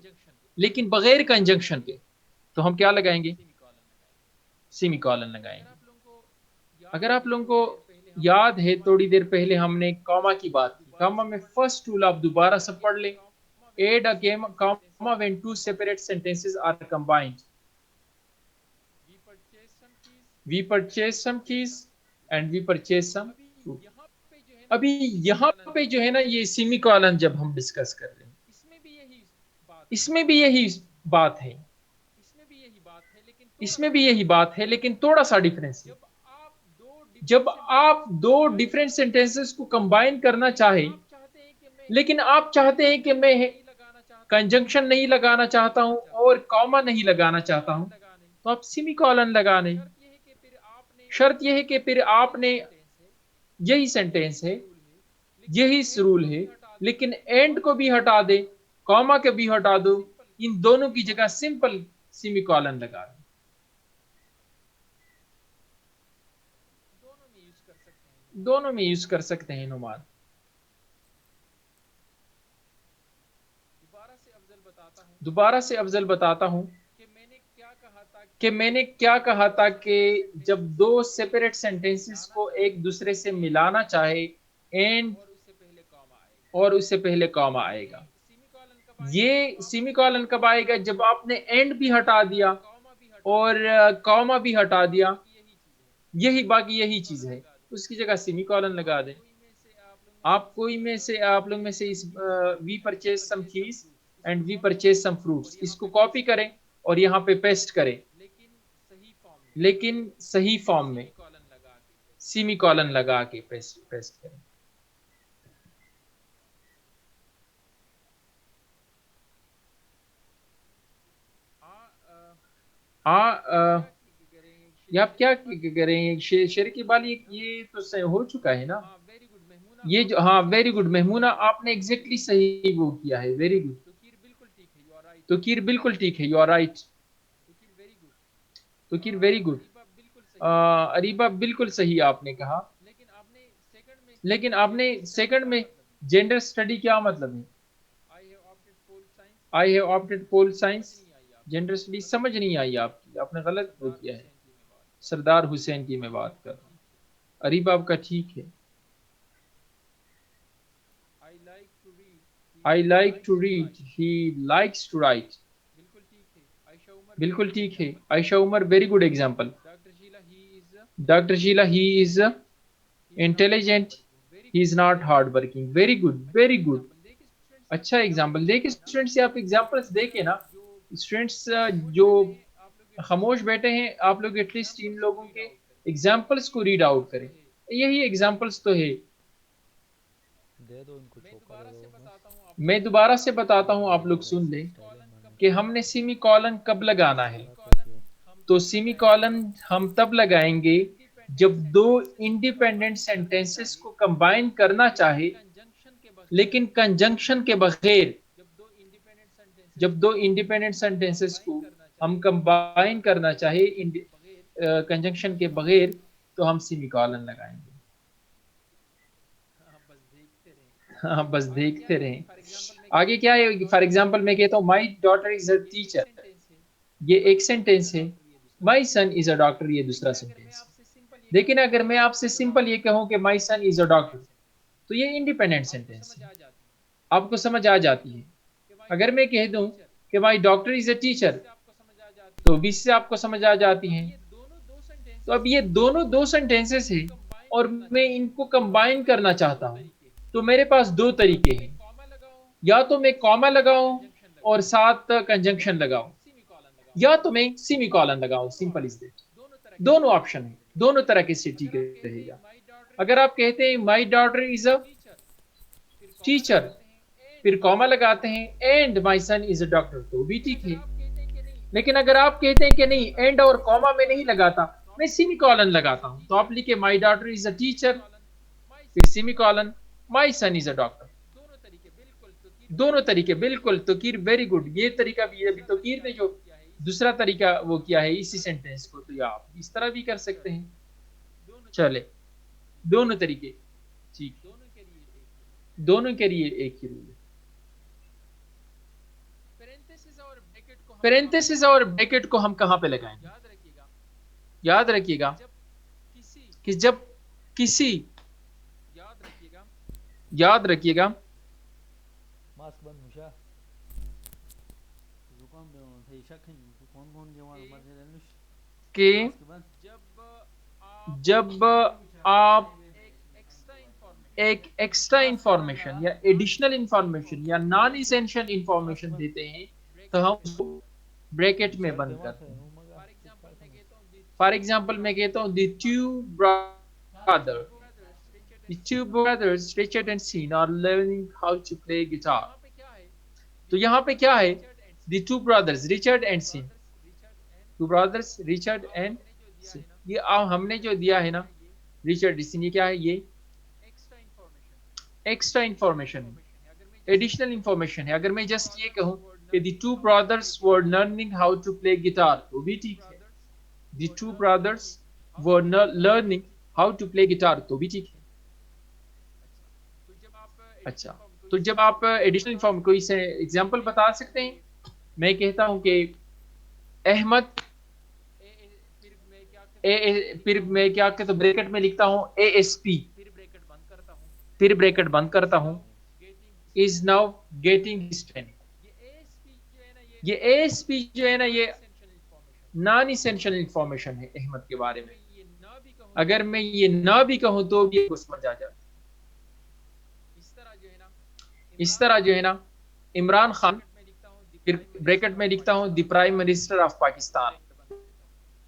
लेकिन बगैर कंजंक्शन के, तो हम क्या लगाएंगे? सेमी कॉलन लगाएंगे। अगर आप लोगों को याद है, थोड़ी देर पहले हमने कॉमा की बात की। कॉमा में फर्स्ट रूल आप दोबारा से पढ़ लें। Add a comma when two separate sentences are combined। We purchase some keys and we purchase some food। अभी यहाँ पे जो है ना, ये सेमी कॉलन जब हम डिस्कस कर रहे हैं, इसमें भी यही बात है, इसमें भी यही बात है, लेकिन थोड़ा सा डिफरेंस है। जब आप दो डिफरेंट सेंटेंसेस को कंबाइन करना चाहे लेकिन आप चाहते हैं कि मैं कंजंक्शन नहीं लगाना चाहता हूं और कॉमा नहीं लगाना चाहता हूं, तो आप सेमी कॉलन लगा लें। शर्त यह है कि फिर आपने, यही सेंटेंस है, यही रूल है, लेकिन एंड को भी हटा दे, कॉमा के भी हटा दो, इन दोनों की जगह सिंपल सेमीकोलन लगा दो। दोनों में यूज कर सकते हैं नुमान। दोबारा से अफजल बताता हूं कि मैंने क्या कहा था कि जब दो सेपरेट सेंटेंसेस को एक दूसरे से मिलाना चाहे एंड और उससे पहले कॉमा आएगा। ये सेमीकोलन कब आएगा? जब आपने एंड भी हटा दिया और कॉमा भी हटा दिया, यही बाकी यही चीज है, उसकी जगह सेमीकोलन लगा दें। आप लोग में से इस we purchase some cheese and we purchase some fruits, इसको कॉपी करें और यहाँ पे पेस्ट करें, लेकिन सही फॉर्म में सेमीकोलन लगा के पेस्ट करें। ये आप क्या करें? शेर की बाली, ये तो सही हो चुका है ना। ये जो, हाँ वेरी गुड महमूना, आपने एग्जैक्टली सही वो किया है, वेरी गुड। तोकीर बिल्कुल ठीक है, you are right. Tauqeer very good. Areeba बिल्कुल सही आपने कहा, लेकिन आपने सेकंड में जेंडर स्टडी क्या मतलब है? I have opted pol science, gender study समझ नहीं आई आपकी, आपने गलत वो किया है। सरदार हुसैन की मैं बात कर रहा हूँ। अरीबा आपका ठीक है। I like to read, he likes to write, बिल्कुल ठीक है। Ayesha Umar very good example. Doctor Sheela he is intelligent, he is not hard working, very good very good. अच्छा एग्जाम्पल देखिए स्टूडेंट से, आप एग्जाम्पल्स देखे ना स्टूडेंट्स, जो खामोश बैठे हैं आप लोग एटलीस्ट इन लोगों के एग्जाम्पल्स को रीड आउट करें, यही एग्जाम्पल्स तो है। दे दो इनको चौका, दे दो बस। मैं दोबारा से बताता हूं, आप लोग सुन लें स्टाइल है मारने कि की। हमने सेमी कॉलन कब लगाना है। सारा करके तो सेमी कॉलन हम तब लगाएंगे जब दो इंडिपेंडेंट सेंटेंसेस को कंबाइन करना चाहे, लेकिन कंजंक्शन के बगैर। जब दो इंडिपेंडेंट सेंटेंसेस को हम कंबाइन करना चाहे कंजंक्शन के बगैर, तो हम सेमी कॉलन लगाएंगे। हाँ बस देखते रहें। आगे क्या है? फॉर एग्जाम्पल मैं कहता हूँ माई डॉटर इज अ टीचर, ये एक सेंटेंस है। माई सन इज अ डॉक्टर, ये दूसरा सेंटेंस है। लेकिन अगर मैं आपसे सिंपल ये कहूँ कि माई सन इज अ डॉक्टर, तो ये इंडिपेंडेंट सेंटेंस है, आपको समझ आ जाती है। अगर मैं कह दूं कि माई डॉक्टर इज अ टीचर, तो भी इससे आपको समझ आ जाती है। तो अब ये दोनों दो सेंटेंसेस है और मैं इनको कंबाइन करना चाहता हूं, तो मेरे पास दो तरीके हैं। या तो मैं कॉमा लगाऊं और साथ कंजंक्शन लगाऊं, या तो मैं सेमी कॉलन लगाऊं, सिंपल इज दैट। दोनों ऑप्शन है, दोनों तरह के से ठीक रहेगा। अगर आप कहते हैं my daughter is a teacher, फिर कॉमा लगाते हैं and my son is a doctor, तो भी ठीक है। लेकिन अगर आप कहते हैं कि नहीं, एंड और कॉमा में नहीं लगाता, मैं सेमी कॉलन लगाता हूं, तो आप लिखे my daughter is a teacher, फिर semicolon my son is a doctor. दोनों तरीके बिल्कुल। तोकीर वेरी गुड, ये तरीका भी है। अभी तोकीर ने जो दूसरा तरीका वो किया है इसी सेंटेंस को, तो आप इस तरह भी कर सकते हैं। चले, दोनों तरीके ठीक है, दोनों के लिए एक ही रूल है। पेरेंथेसिस और ब्रैकेट को हम कहां पे लगाएंगे? याद रखिएगा कि जब किसी, याद रखिएगा मास्क बंद मुशा जुकाम दे थे शखन कौन कौन जवान मजे लेनुश कि मास्क बंद जब आप एक एक्स्ट्रा इंफॉर्मेशन या एडिशनल इंफॉर्मेशन या नॉन इसेंशियल इंफॉर्मेशन देते हैं, तो हम उसको ब्रैकेट में शर्ट बंद देवा थे करते हैं। मगा फॉर एग्जाम्पल मैं कहता हूँ the two brother The two brothers, Richard and Sean, are learning how to play guitar. तो यहाँ पे क्या है? The two brothers, Richard and Sean. Two brothers, Richard and ये हमने जो दिया है ना रिचर्डसन, ये क्या है? ये एक्स्ट्रा इंफॉर्मेशन, एडिशनल इंफॉर्मेशन है। अगर मैं जस्ट ये कहूँ कि the two brothers were learning how to play guitar, तो भी ठीक है। The two brothers were learning how to play guitar, तो भी ठीक है। अच्छा, तो जब आप एडिशनल इंफॉर्म कोई से एग्जांपल बता सकते हैं? मैं कहता हूं कि अहमद फिर मैं क्या कहता हूँ, ब्रैकेट में लिखता हूँ ASP, फिर ब्रैकेट बंद करता हूँ, is now getting his training. ये ASP जो है ना, ये नॉन इसेंशियल इंफॉर्मेशन है अहमद के बारे में। अगर मैं ये ना भी कहूं तो भी आपको समझ आ जाता। इस तरह जो है ना, इमरान खान, फिर ब्रैकेट में लिखता हूं the prime minister of Pakistan,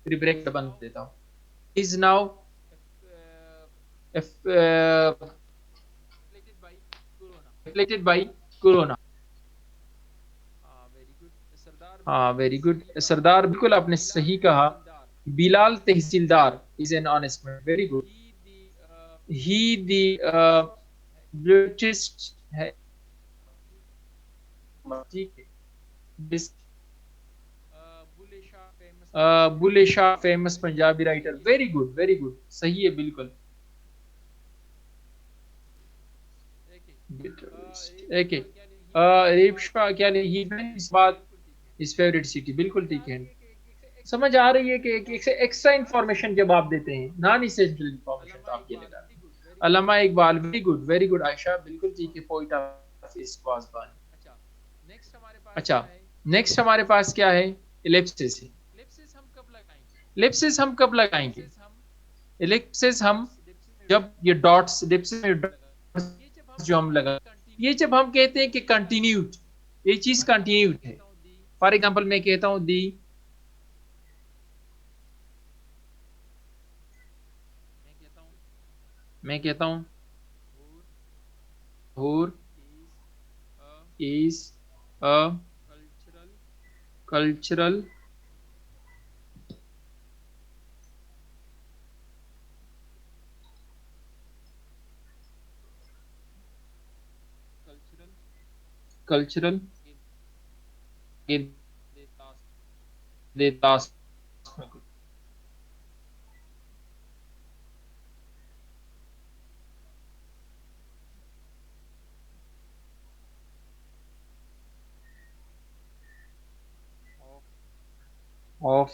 फिर ब्रैकेट बंद देता हूं, is now afflicted by corona. हाँ, वेरी गुड सरदार, बिल्कुल आपने सही कहा। Bilal Tehsildar is an honest man, very good. He the British है, ठीक है। Bulleh Shah famous Punjabi writer, very good, very good, सही है बिल्कुल। ओके, रेपशा क्या नहीं, इस बात इस फेवरेट सिटी, बिल्कुल ठीक है। समझ आ रही है कि एक्स्ट्रा इंफॉर्मेशन जब आप देते हैं, नॉन इसेंशियल इंफॉर्मेशन, तो आप ये लगा। Allama Iqbal, very good, very good. Ayesha, बिल्कुल ठीक है। पोइट ऑफ इस्क्वाज़बानी। अच्छा, नेक्स्ट हमारे पास क्या है? इलिप्सिस है। इलिप्सिस हम कब लगाएंगे? इलिप्सिस हम जब ये डॉट्स, इलिप्सिस में डॉट्स जो हम लगा, ये जब हम कहते हैं कि कंटिन्यूड, ये चीज कंटिन्यूड है। फॉर एग्जांपल मैं कहता हूं दी, मैं कहता हूं हूर is a cultural cultural of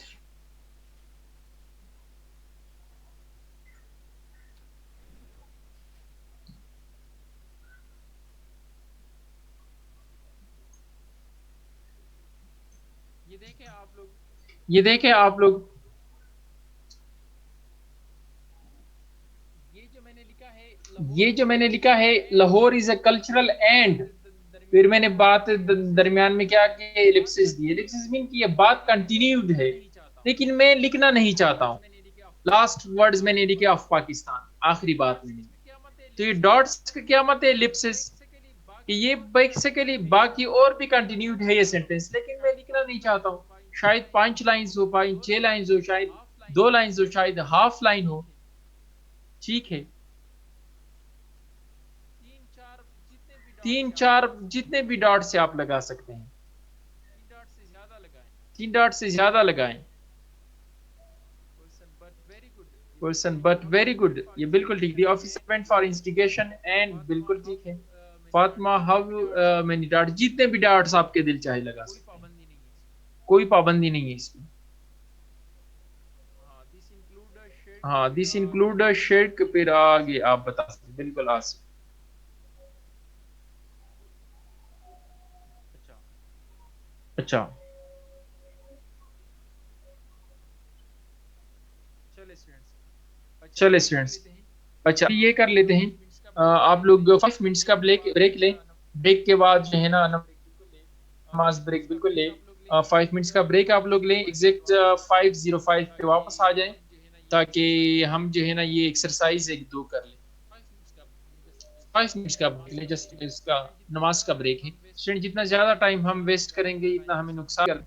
ये देखें आप लोग, ये जो मैंने लिखा है Lahore is a cultural and, फिर मैंने बात दरमियान में क्या कि एलिप्सिस दी। एलिप्सिस मीन कि ये बात कंटिन्यूड है, लेकिन मैं लिखना नहीं चाहता हूँ। लास्ट वर्ड्स मैंने लिखे ऑफ पाकिस्तान, आखिरी बात मैंने। तो ये डॉट्स का क्या मतलब है? एलिप्सिस कि ये बेसिकली बाकी और भी कंटिन्यूड है ये सेंटेंस, लेकिन मैं लिखना नहीं चाहता हूँ। शायद 5 लाइन्स हो, 6 लाइन्स हो, शायद 2 लाइन्स हो, शायद हाफ लाइन हो, ठीक है। 3 4 जितने भी डॉट से आप लगा सकते हैं, 3 डॉट से ज्यादा लगाएं। पर्सन बट वेरी गुड, ये बिल्कुल ठीक। The officer went for instigation and, बिल्कुल ठीक है। फातिमा, हाउ मेनी डॉट, जितने भी डॉट्स आपके दिल चाहे लगा सकते हैं, कोई पाबंदी नहीं है इसमें। हाँ, दिस इंक्लूड शिर्क, फिर आगे आप बता सकते, बिल्कुल आ सकते। अच्छा, चलो स्टूडेंट्स, अच्छा ये कर लेते हैं। आप लोग 5 मिनट्स का ब्रेक लें। ब्रेक के बाद जो है ना, नमाज ब्रेक बिल्कुल ले। 5 मिनट्स का ब्रेक आप लोग लें, एग्जैक्ट 5:05 पे वापस आ जाएं, ताकि हम जो है ना ये एक्सरसाइज एक दो कर लें। 5 मिनट्स का ब्रेक लें, जस्ट इसका नमाज का ब्रेक है। स्टूडेंट, जितना ज्यादा टाइम हम वेस्ट करेंगे, इतना हमें नुकसान कर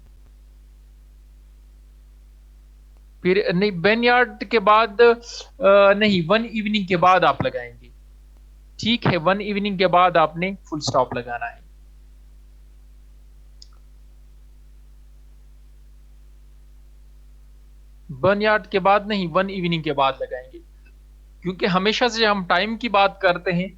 फिर नहीं, बैनयार्ड के बाद नहीं, वन इवनिंग के बाद आप लगाएंगे। ठीक है, वन इवनिंग के बाद आपने फुल स्टॉप लगाना है। बर्नयार्ड के बाद नहीं, वन इवनिंग के बाद लगाएंगे, क्योंकि हमेशा से हम टाइम की बात करते हैं,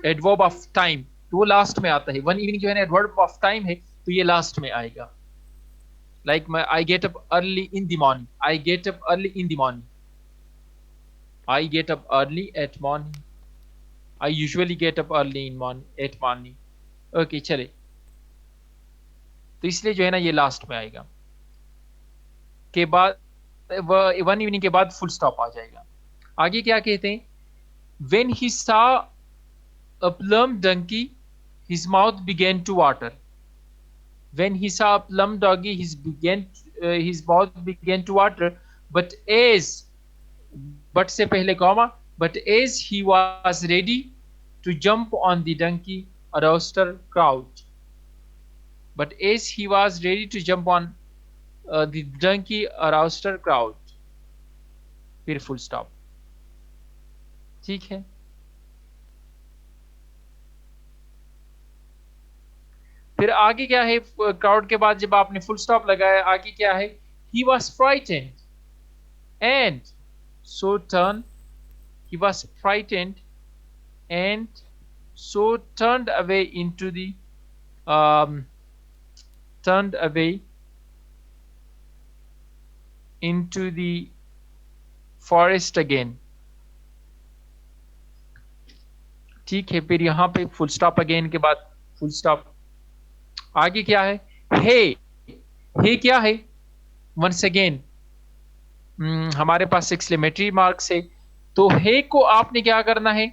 एडवर्ब ऑफ टाइम, तो वो लास्ट में आता है। वन इवनिंग जो है ना, एडवर्ब ऑफ टाइम है, तो ये लास्ट में आएगा। लाइक मैं, I get up early in the morning, I get up early in the morning, I get up early eight morning, I usually get up early in morning eight morning. Okay चले, तो इसलिए जो है ना ये last में आएगा, के बाद वन इवनिंग के बाद फुल स्टॉप आ जाएगा। आगे क्या कहते हैं, when he saw a plum donkey his mouth began to water, when he saw a plum donkey his mouth began to water, but as, but से पहले comma, but as he was ready to jump on the donkey a rooster crowed, but as he was ready to jump on the donkey a rooster crowed, फिर full stop. ठीक है, फिर आगे क्या है, crowd के बाद जब आपने फुल स्टॉप लगाया, आगे क्या है, he was frightened and so turned, he was frightened and so turned away into the um, turned away into the forest again। ठीक है, फिर यहां पे फुल स्टॉप अगेन के बाद फुल स्टॉप। आगे क्या है, हे, हे क्या है, वंस अगेन हमारे पास एक्सक्लेमेटरी मार्क्स है, तो हे को आपने क्या करना है,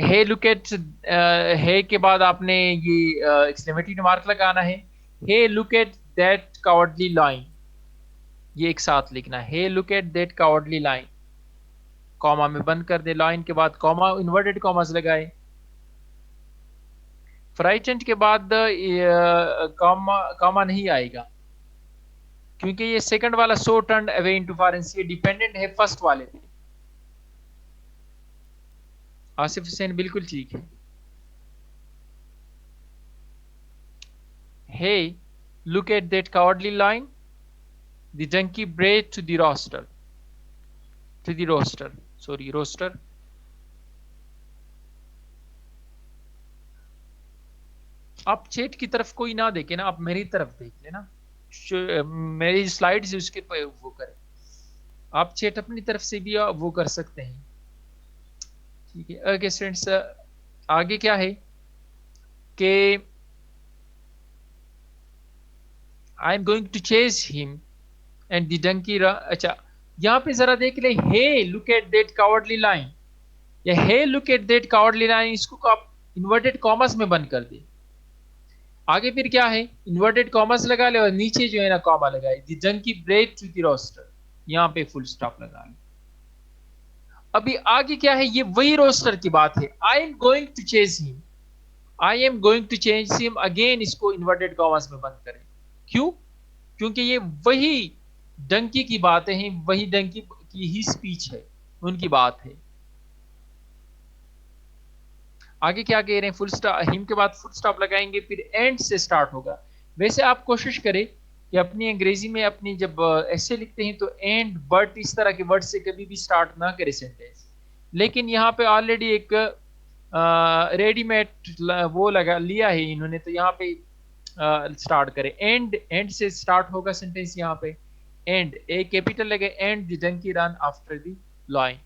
हे लुक एट, हे के बाद आपने ये एक्सक्लेमेटरी मार्क लगाना है, hey look at that cowardly lion, ये एक साथ लिखना है, hey look at that cowardly lion, comma में बंद कर दे, लाइन के बाद कॉमा, इन्वर्टेड कॉमास लगाए। फ्राइटेंड के बाद कॉमा नहीं आएगा, क्योंकि ये सेकंड वाला so turn away into forest, ये डिपेंडेंट है फर्स्ट वाले पे। आसिफ हुसैन बिल्कुल ठीक है। Hey look at that cowardly lion, the donkey brayed to the rooster, to the rooster, sorry rooster. आप चैट की तरफ कोई ना देखे ना, आप मेरी तरफ देख लेना, मेरी स्लाइड से उसके पे वो करें, आप चैट अपनी तरफ से भी वो कर सकते हैं। ठीक है, ओके स्टूडेंट्स, आगे क्या है कि I am going to chase him and the donkey, अच्छा यहां पे जरा देख ले, hey look at that cowardly lion, या hey look at that cowardly lion, इसको आप इन्वर्टेड कॉमर्स में बंद कर दे। आगे फिर क्या है, इन्वर्टेड कॉमर्स लगा ले और नीचे जो है ना कॉमा लगाए, the donkey brayed to the rooster, यहां पे फुल स्टॉप लगा ले। अभी आगे क्या है, ये वही रोस्टर की बात है, I am going to chase him, I am going to change him, again इसको इन्वर्टेड कॉमर्स में बंद करें। क्यों, क्योंकि ये वही डंकी की बातें हैं, वही डंकी की ही स्पीच है, उनकी बात है। आगे क्या कह रहे हैं, फुल स्टॉप, हिम के बाद फुल स्टॉप लगाएंगे, फिर एंड से स्टार्ट होगा। वैसे आप कोशिश करें कि अपनी अंग्रेजी में अपनी जब ऐसे लिखते हैं तो एंड बट इस तरह के वर्ड से कभी भी स्टार्ट ना करें सेंटेंस, लेकिन यहाँ पे ऑलरेडी एक रेडीमेड वो लगा लिया है इन्होंने, तो यहाँ पे स्टार्ट करें, एंड, एंड से स्टार्ट होगा सेंटेंस, यहाँ पे एंड, ए कैपिटल लगे, and the donkey run after the lion,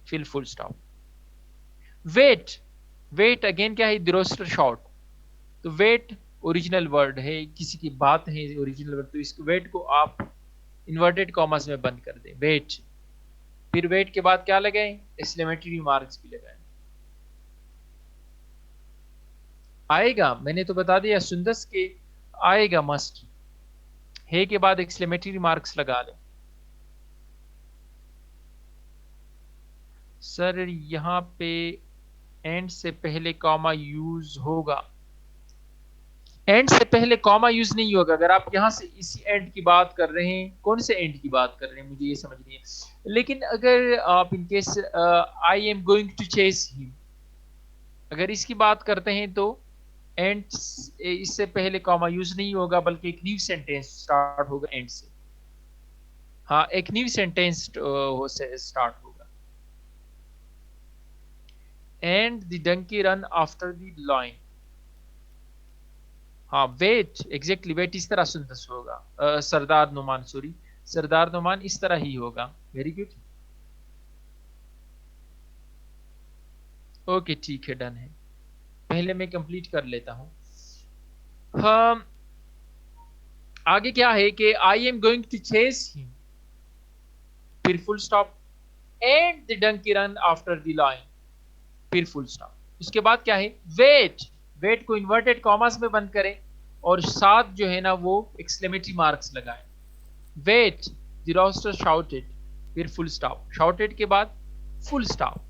फिर full stop. Wait, wait again क्या है, द रोस्टर शॉट, तो वेट ओरिजिनल वर्ड है, किसी की बात है ओरिजिनल वर्ड, तो इसको वेट को आप इन्वर्टेड कॉमर्स में बंद कर दें, वेट। फिर वेट के बाद क्या लगाएं, एक्सक्लेमेटरी मार्क्स भी लगाएं। आएगा, मैंने तो बता दिया सुंदस के आएगा मस्ट, है के बाद एक्सक्लेमेटरी मार्क्स लगा लें। सर यहाँ पे एंड से पहले कॉमा यूज होगा, एंड से पहले कॉमा यूज नहीं होगा। अगर आप यहाँ से इसी एंड की बात कर रहे हैं, कौन से एंड की बात कर रहे हैं मुझे ये समझ नहीं है। लेकिन अगर आप in case I am going to chase him, अगर इसकी बात करते हैं तो एंड, इससे पहले कॉमा यूज नहीं होगा, बल्कि एक न्यू सेंटेंस स्टार्ट होगा एंड से। हाँ, एक न्यू सेंटेंस से स्टार्ट होगा। And the donkey run after the lion. हाँ, वेट, एग्जैक्टली वेट इस तरह सुंदर होगा। सरदार नुमान, सॉरी, सरदार नुमान इस तरह ही होगा। वेरी गुड, ओके ठीक है, डन है। पहले मैं कंप्लीट कर लेता हूँ। हाँ, आगे क्या है कि I am going to chase him, फिर full stop, and the donkey run after the lion, फिर फुल स्टॉप। उसके बाद क्या है, वेट, वेट को इन्वर्टेड कॉमास में बंद करें और साथ जो है ना वो एक्सक्लेमेटरी मार्क्स लगाएं। वेट, द रोस्टर शाउटेड, फिर फुल स्टॉप, शाउटेड के बाद full stop.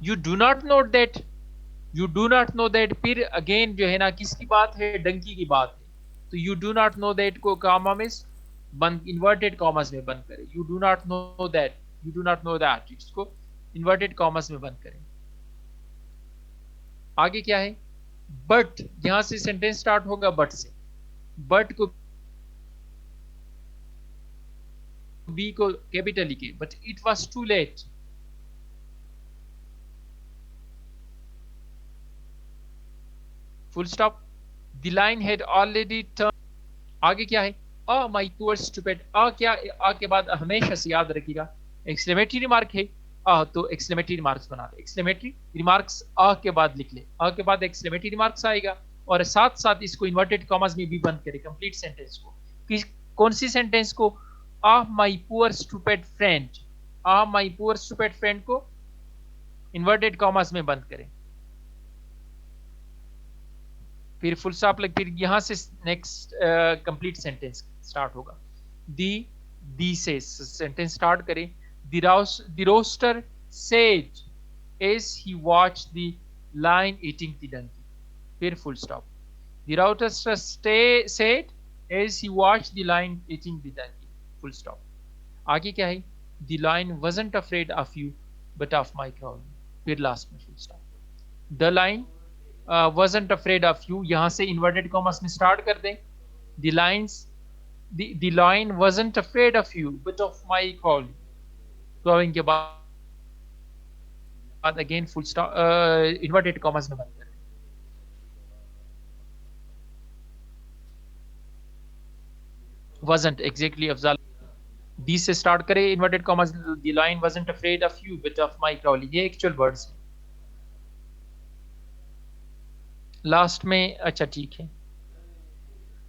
You do not know that, you do not know that, फिर अगेन जो है ना किसकी बात है, डंकी की बात है। तो you do not know that को कॉमा में बंद, इन्वर्टेड कॉमर्स में बंद करें। You do not know that, you do not know that, इसको इन्वर्टेड कॉमर्स में बंद करें। आगे क्या है, बट, यहां से सेंटेंस स्टार्ट होगा बट से। बट को बी को कैपिटल लिखे, but it was too late, full stop, the lion had already turn. आगे क्या है, अ माई पुअर स्टूपिड, अ क्या, अ के बाद हमेशा से याद रखिएगा एक्सक्लेमेटरी रिमार्क है, तो एक्सक्लेमेटरी रिमार्क्स बना दे, एक्सक्लेमेटरी रिमार्क्स अ के बाद लिख ले, अ के बाद एक्सक्लेमेटरी रिमार्क्स आएगा, और साथ साथ इसको इन्वर्टेड कॉमास में भी बंद करे कंप्लीट सेंटेंस को। किस, कौन सी सेंटेंस को, ah my poor stupid friend, ah my poor stupid friend को इन्वर्टेड कॉमास में बंद करें, फिर फुल स्टॉप लग, फिर यहां से नेक्स्ट कंप्लीट सेंटेंस स्टार्ट होगा। दी से सेंटेंस स्टार्ट करें, the rooster said as he watched the lion eating the donkey, फिर full stop, the roaster said as he watched the lion eating the donkey, full stop. आगे क्या है, the lion wasn't afraid of you but of my crowing, फिर last में full stop. the lion wasn't afraid of you, यहां से inverted commas में start कर दें, the lines, the lion wasn't afraid of you but of my crowing के बाद again full stop, inverted commas में बंद करें। wasn't, एग्जैक्टली अफजाल, डी से स्टार्ट करें, inverted commas, the lion wasn't afraid of you but of my crowing, ये actual words हैं। Last में, अच्छा ठीक है,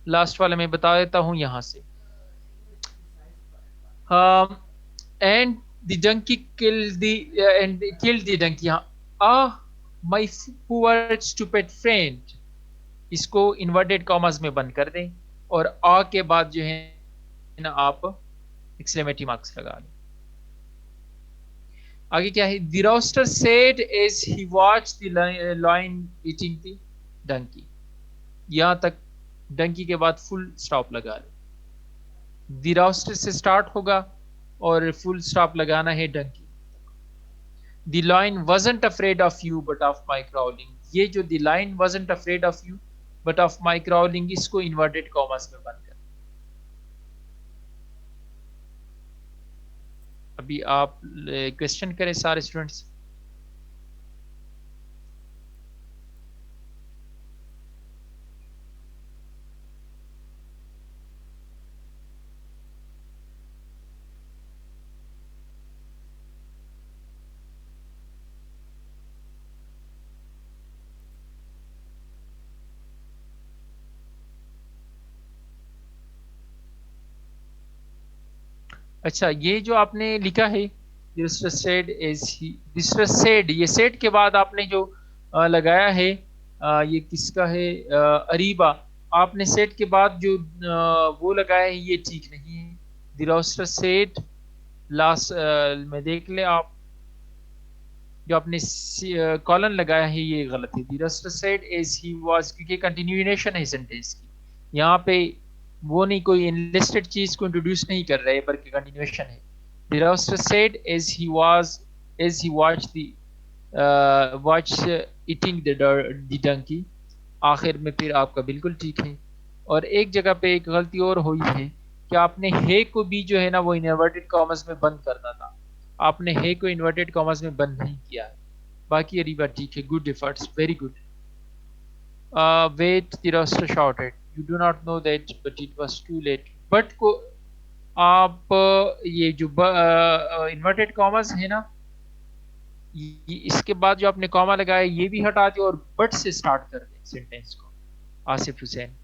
लास्ट वाला मैं बता देता हूं यहां से। And the donkey killed the, and killed the donkey, my poor stupid friend, इसको इन्वर्टेड कॉमर्स में बंद कर दें, और आ के बाद जो है ना आप एक्सक्लेमेटरी मार्क्स लगा लें। आगे क्या है, the rooster said as he watched the lion eating the donkey, यहां तक डंकी के बाद फुल स्टॉप लगा लें। द रोस्टर से स्टार्ट होगा और फुल स्टॉप लगाना है Dunki. The lion wasn't afraid of you but of my crawling, ये जो the lion wasn't afraid of you but of my crawling, इसको इन्वर्टेड कॉमर्स में बंद कर। अभी आप क्वेश्चन करें सारे स्टूडेंट्स। अच्छा, ये जो आपने लिखा है सेड एज ही, सेड, ये सेड के बाद आपने जो लगाया है, ये किसका है, अरीबा, आपने सेड के बाद जो वो लगाया है ये ठीक नहीं है। द रोस्टर सेड, लास्ट में देख ले आप, जो आपने कॉलन लगाया है ये गलत है। The rooster said as he was, क्योंकि कंटिन्यूएशन है सेंटेंस की। यहाँ पे वो नहीं, कोई इनलिस्टेड चीज को इंट्रोड्यूस नहीं कर रहे बल्कि कंटिन्यूएशन है। The rooster said as he was, as he watch eating the donkey. आखिर में फिर आपका बिल्कुल ठीक है। और एक जगह पे एक गलती और हुई है कि आपने हे को भी जो है ना वो इन्वर्टेड कॉमर्स में बंद करना था, आपने हे को इन्वर्टेड कॉमर्स में बंद नहीं किया है। बाकी ये रिवर ठीक है, good efforts, very good. Wait the rooster shouted, you do not know that but it was too late. But को आप ये जो इन्वर्टेड कॉमर्स है ना, इसके बाद जो आपने कॉमा लगाया ये भी हटा दिया और बट से स्टार्ट कर दें सेंटेंस को, आसिफ हुसैन।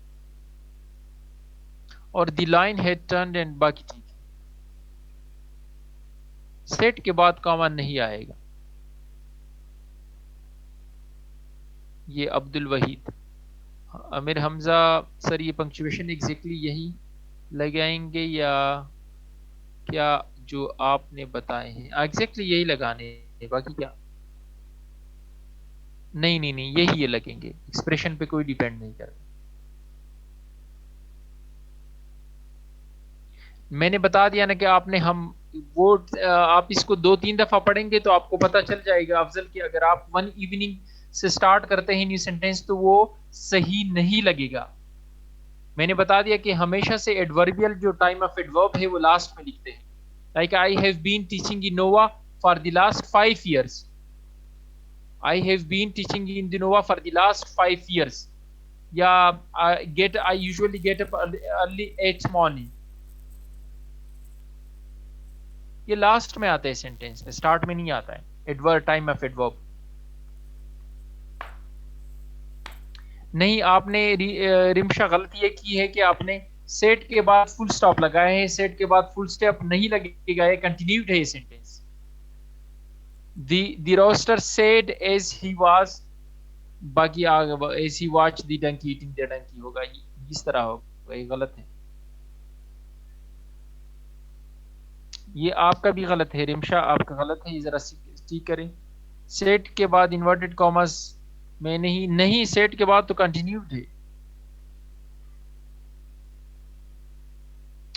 और the lion had turned and, बाकी ठीक है। सेट के बाद कॉमा नहीं आएगा। ये अब्दुल वहीद। अमीर हमजा सर, ये पंक्चुएशन एग्जैक्टली यही लगाएंगे या क्या जो आपने बताए हैं? एग्जैक्टली यही लगाने हैं, बाकी क्या? नहीं नहीं नहीं, यही ये लगेंगे, एक्सप्रेशन पे कोई डिपेंड नहीं करता। मैंने बता दिया ना कि आपने हम वो आप इसको 2-3 दफा पढ़ेंगे तो आपको पता चल जाएगा अफजल कि अगर आप वन इवनिंग से स्टार्ट करते हैं न्यू सेंटेंस तो वो सही नहीं लगेगा। मैंने बता दिया कि हमेशा से एडवर्बियल जो टाइम ऑफ एडवर्ब है वो लास्ट में लिखते हैं। Like I have been teaching in Nova for the last 5 years। I have been teaching in the Nova for the last 5 years। या I usually get up early 8 morning. ये last में आता है सेंटेंस में, start में नहीं आता है एडवर्ब, टाइम ऑफ एडवर्ब। नहीं, आपने रिमशा गलती ये की है कि आपने सेट के बाद फुल स्टॉप लगाए हैं, सेट के बाद फुल स्टॉप नहीं लगेगा, ये कंटिन्यूड है ये sentence. The rooster said as he was, बाकी as he watch the donkey eating the donkey होगा, इस तरह होगा, ये गलत है। ये आपका भी गलत है रिमशा, आपका गलत है, ये जरा ठीक करें। सेट के बाद इन्वर्टेड कॉमर्स में नहीं, नहीं सेट के बाद तो कंटिन्यूड है।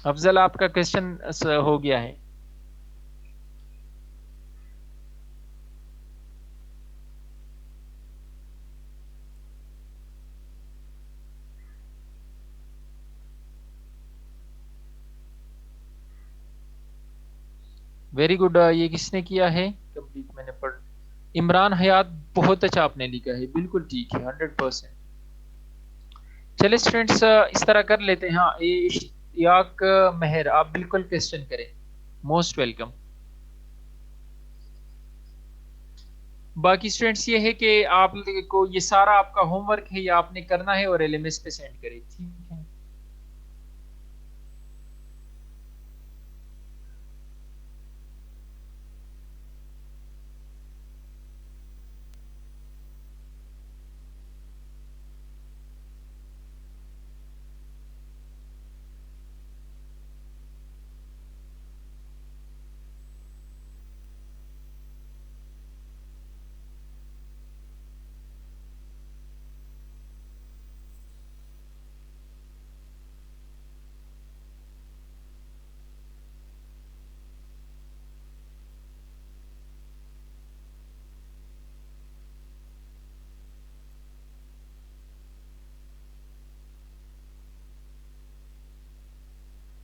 अफजल आपका क्वेश्चन हो गया है। Very good. ये किसने किया है कंप्लीट? मैंने पढ़, इमरान हयात, बहुत अच्छा आपने लिखा है, बिल्कुल ठीक है, 100%। चलिए स्टूडेंट्स इस तरह कर लेते हैं। हाँ, ये इश्तियाक मेहर, आप बिल्कुल क्वेश्चन करें, मोस्ट वेलकम। बाकी स्टूडेंट्स ये है कि आप को ये सारा आपका होमवर्क है, ये आपने करना है और एलएमएस पे सेंड करें, ठीक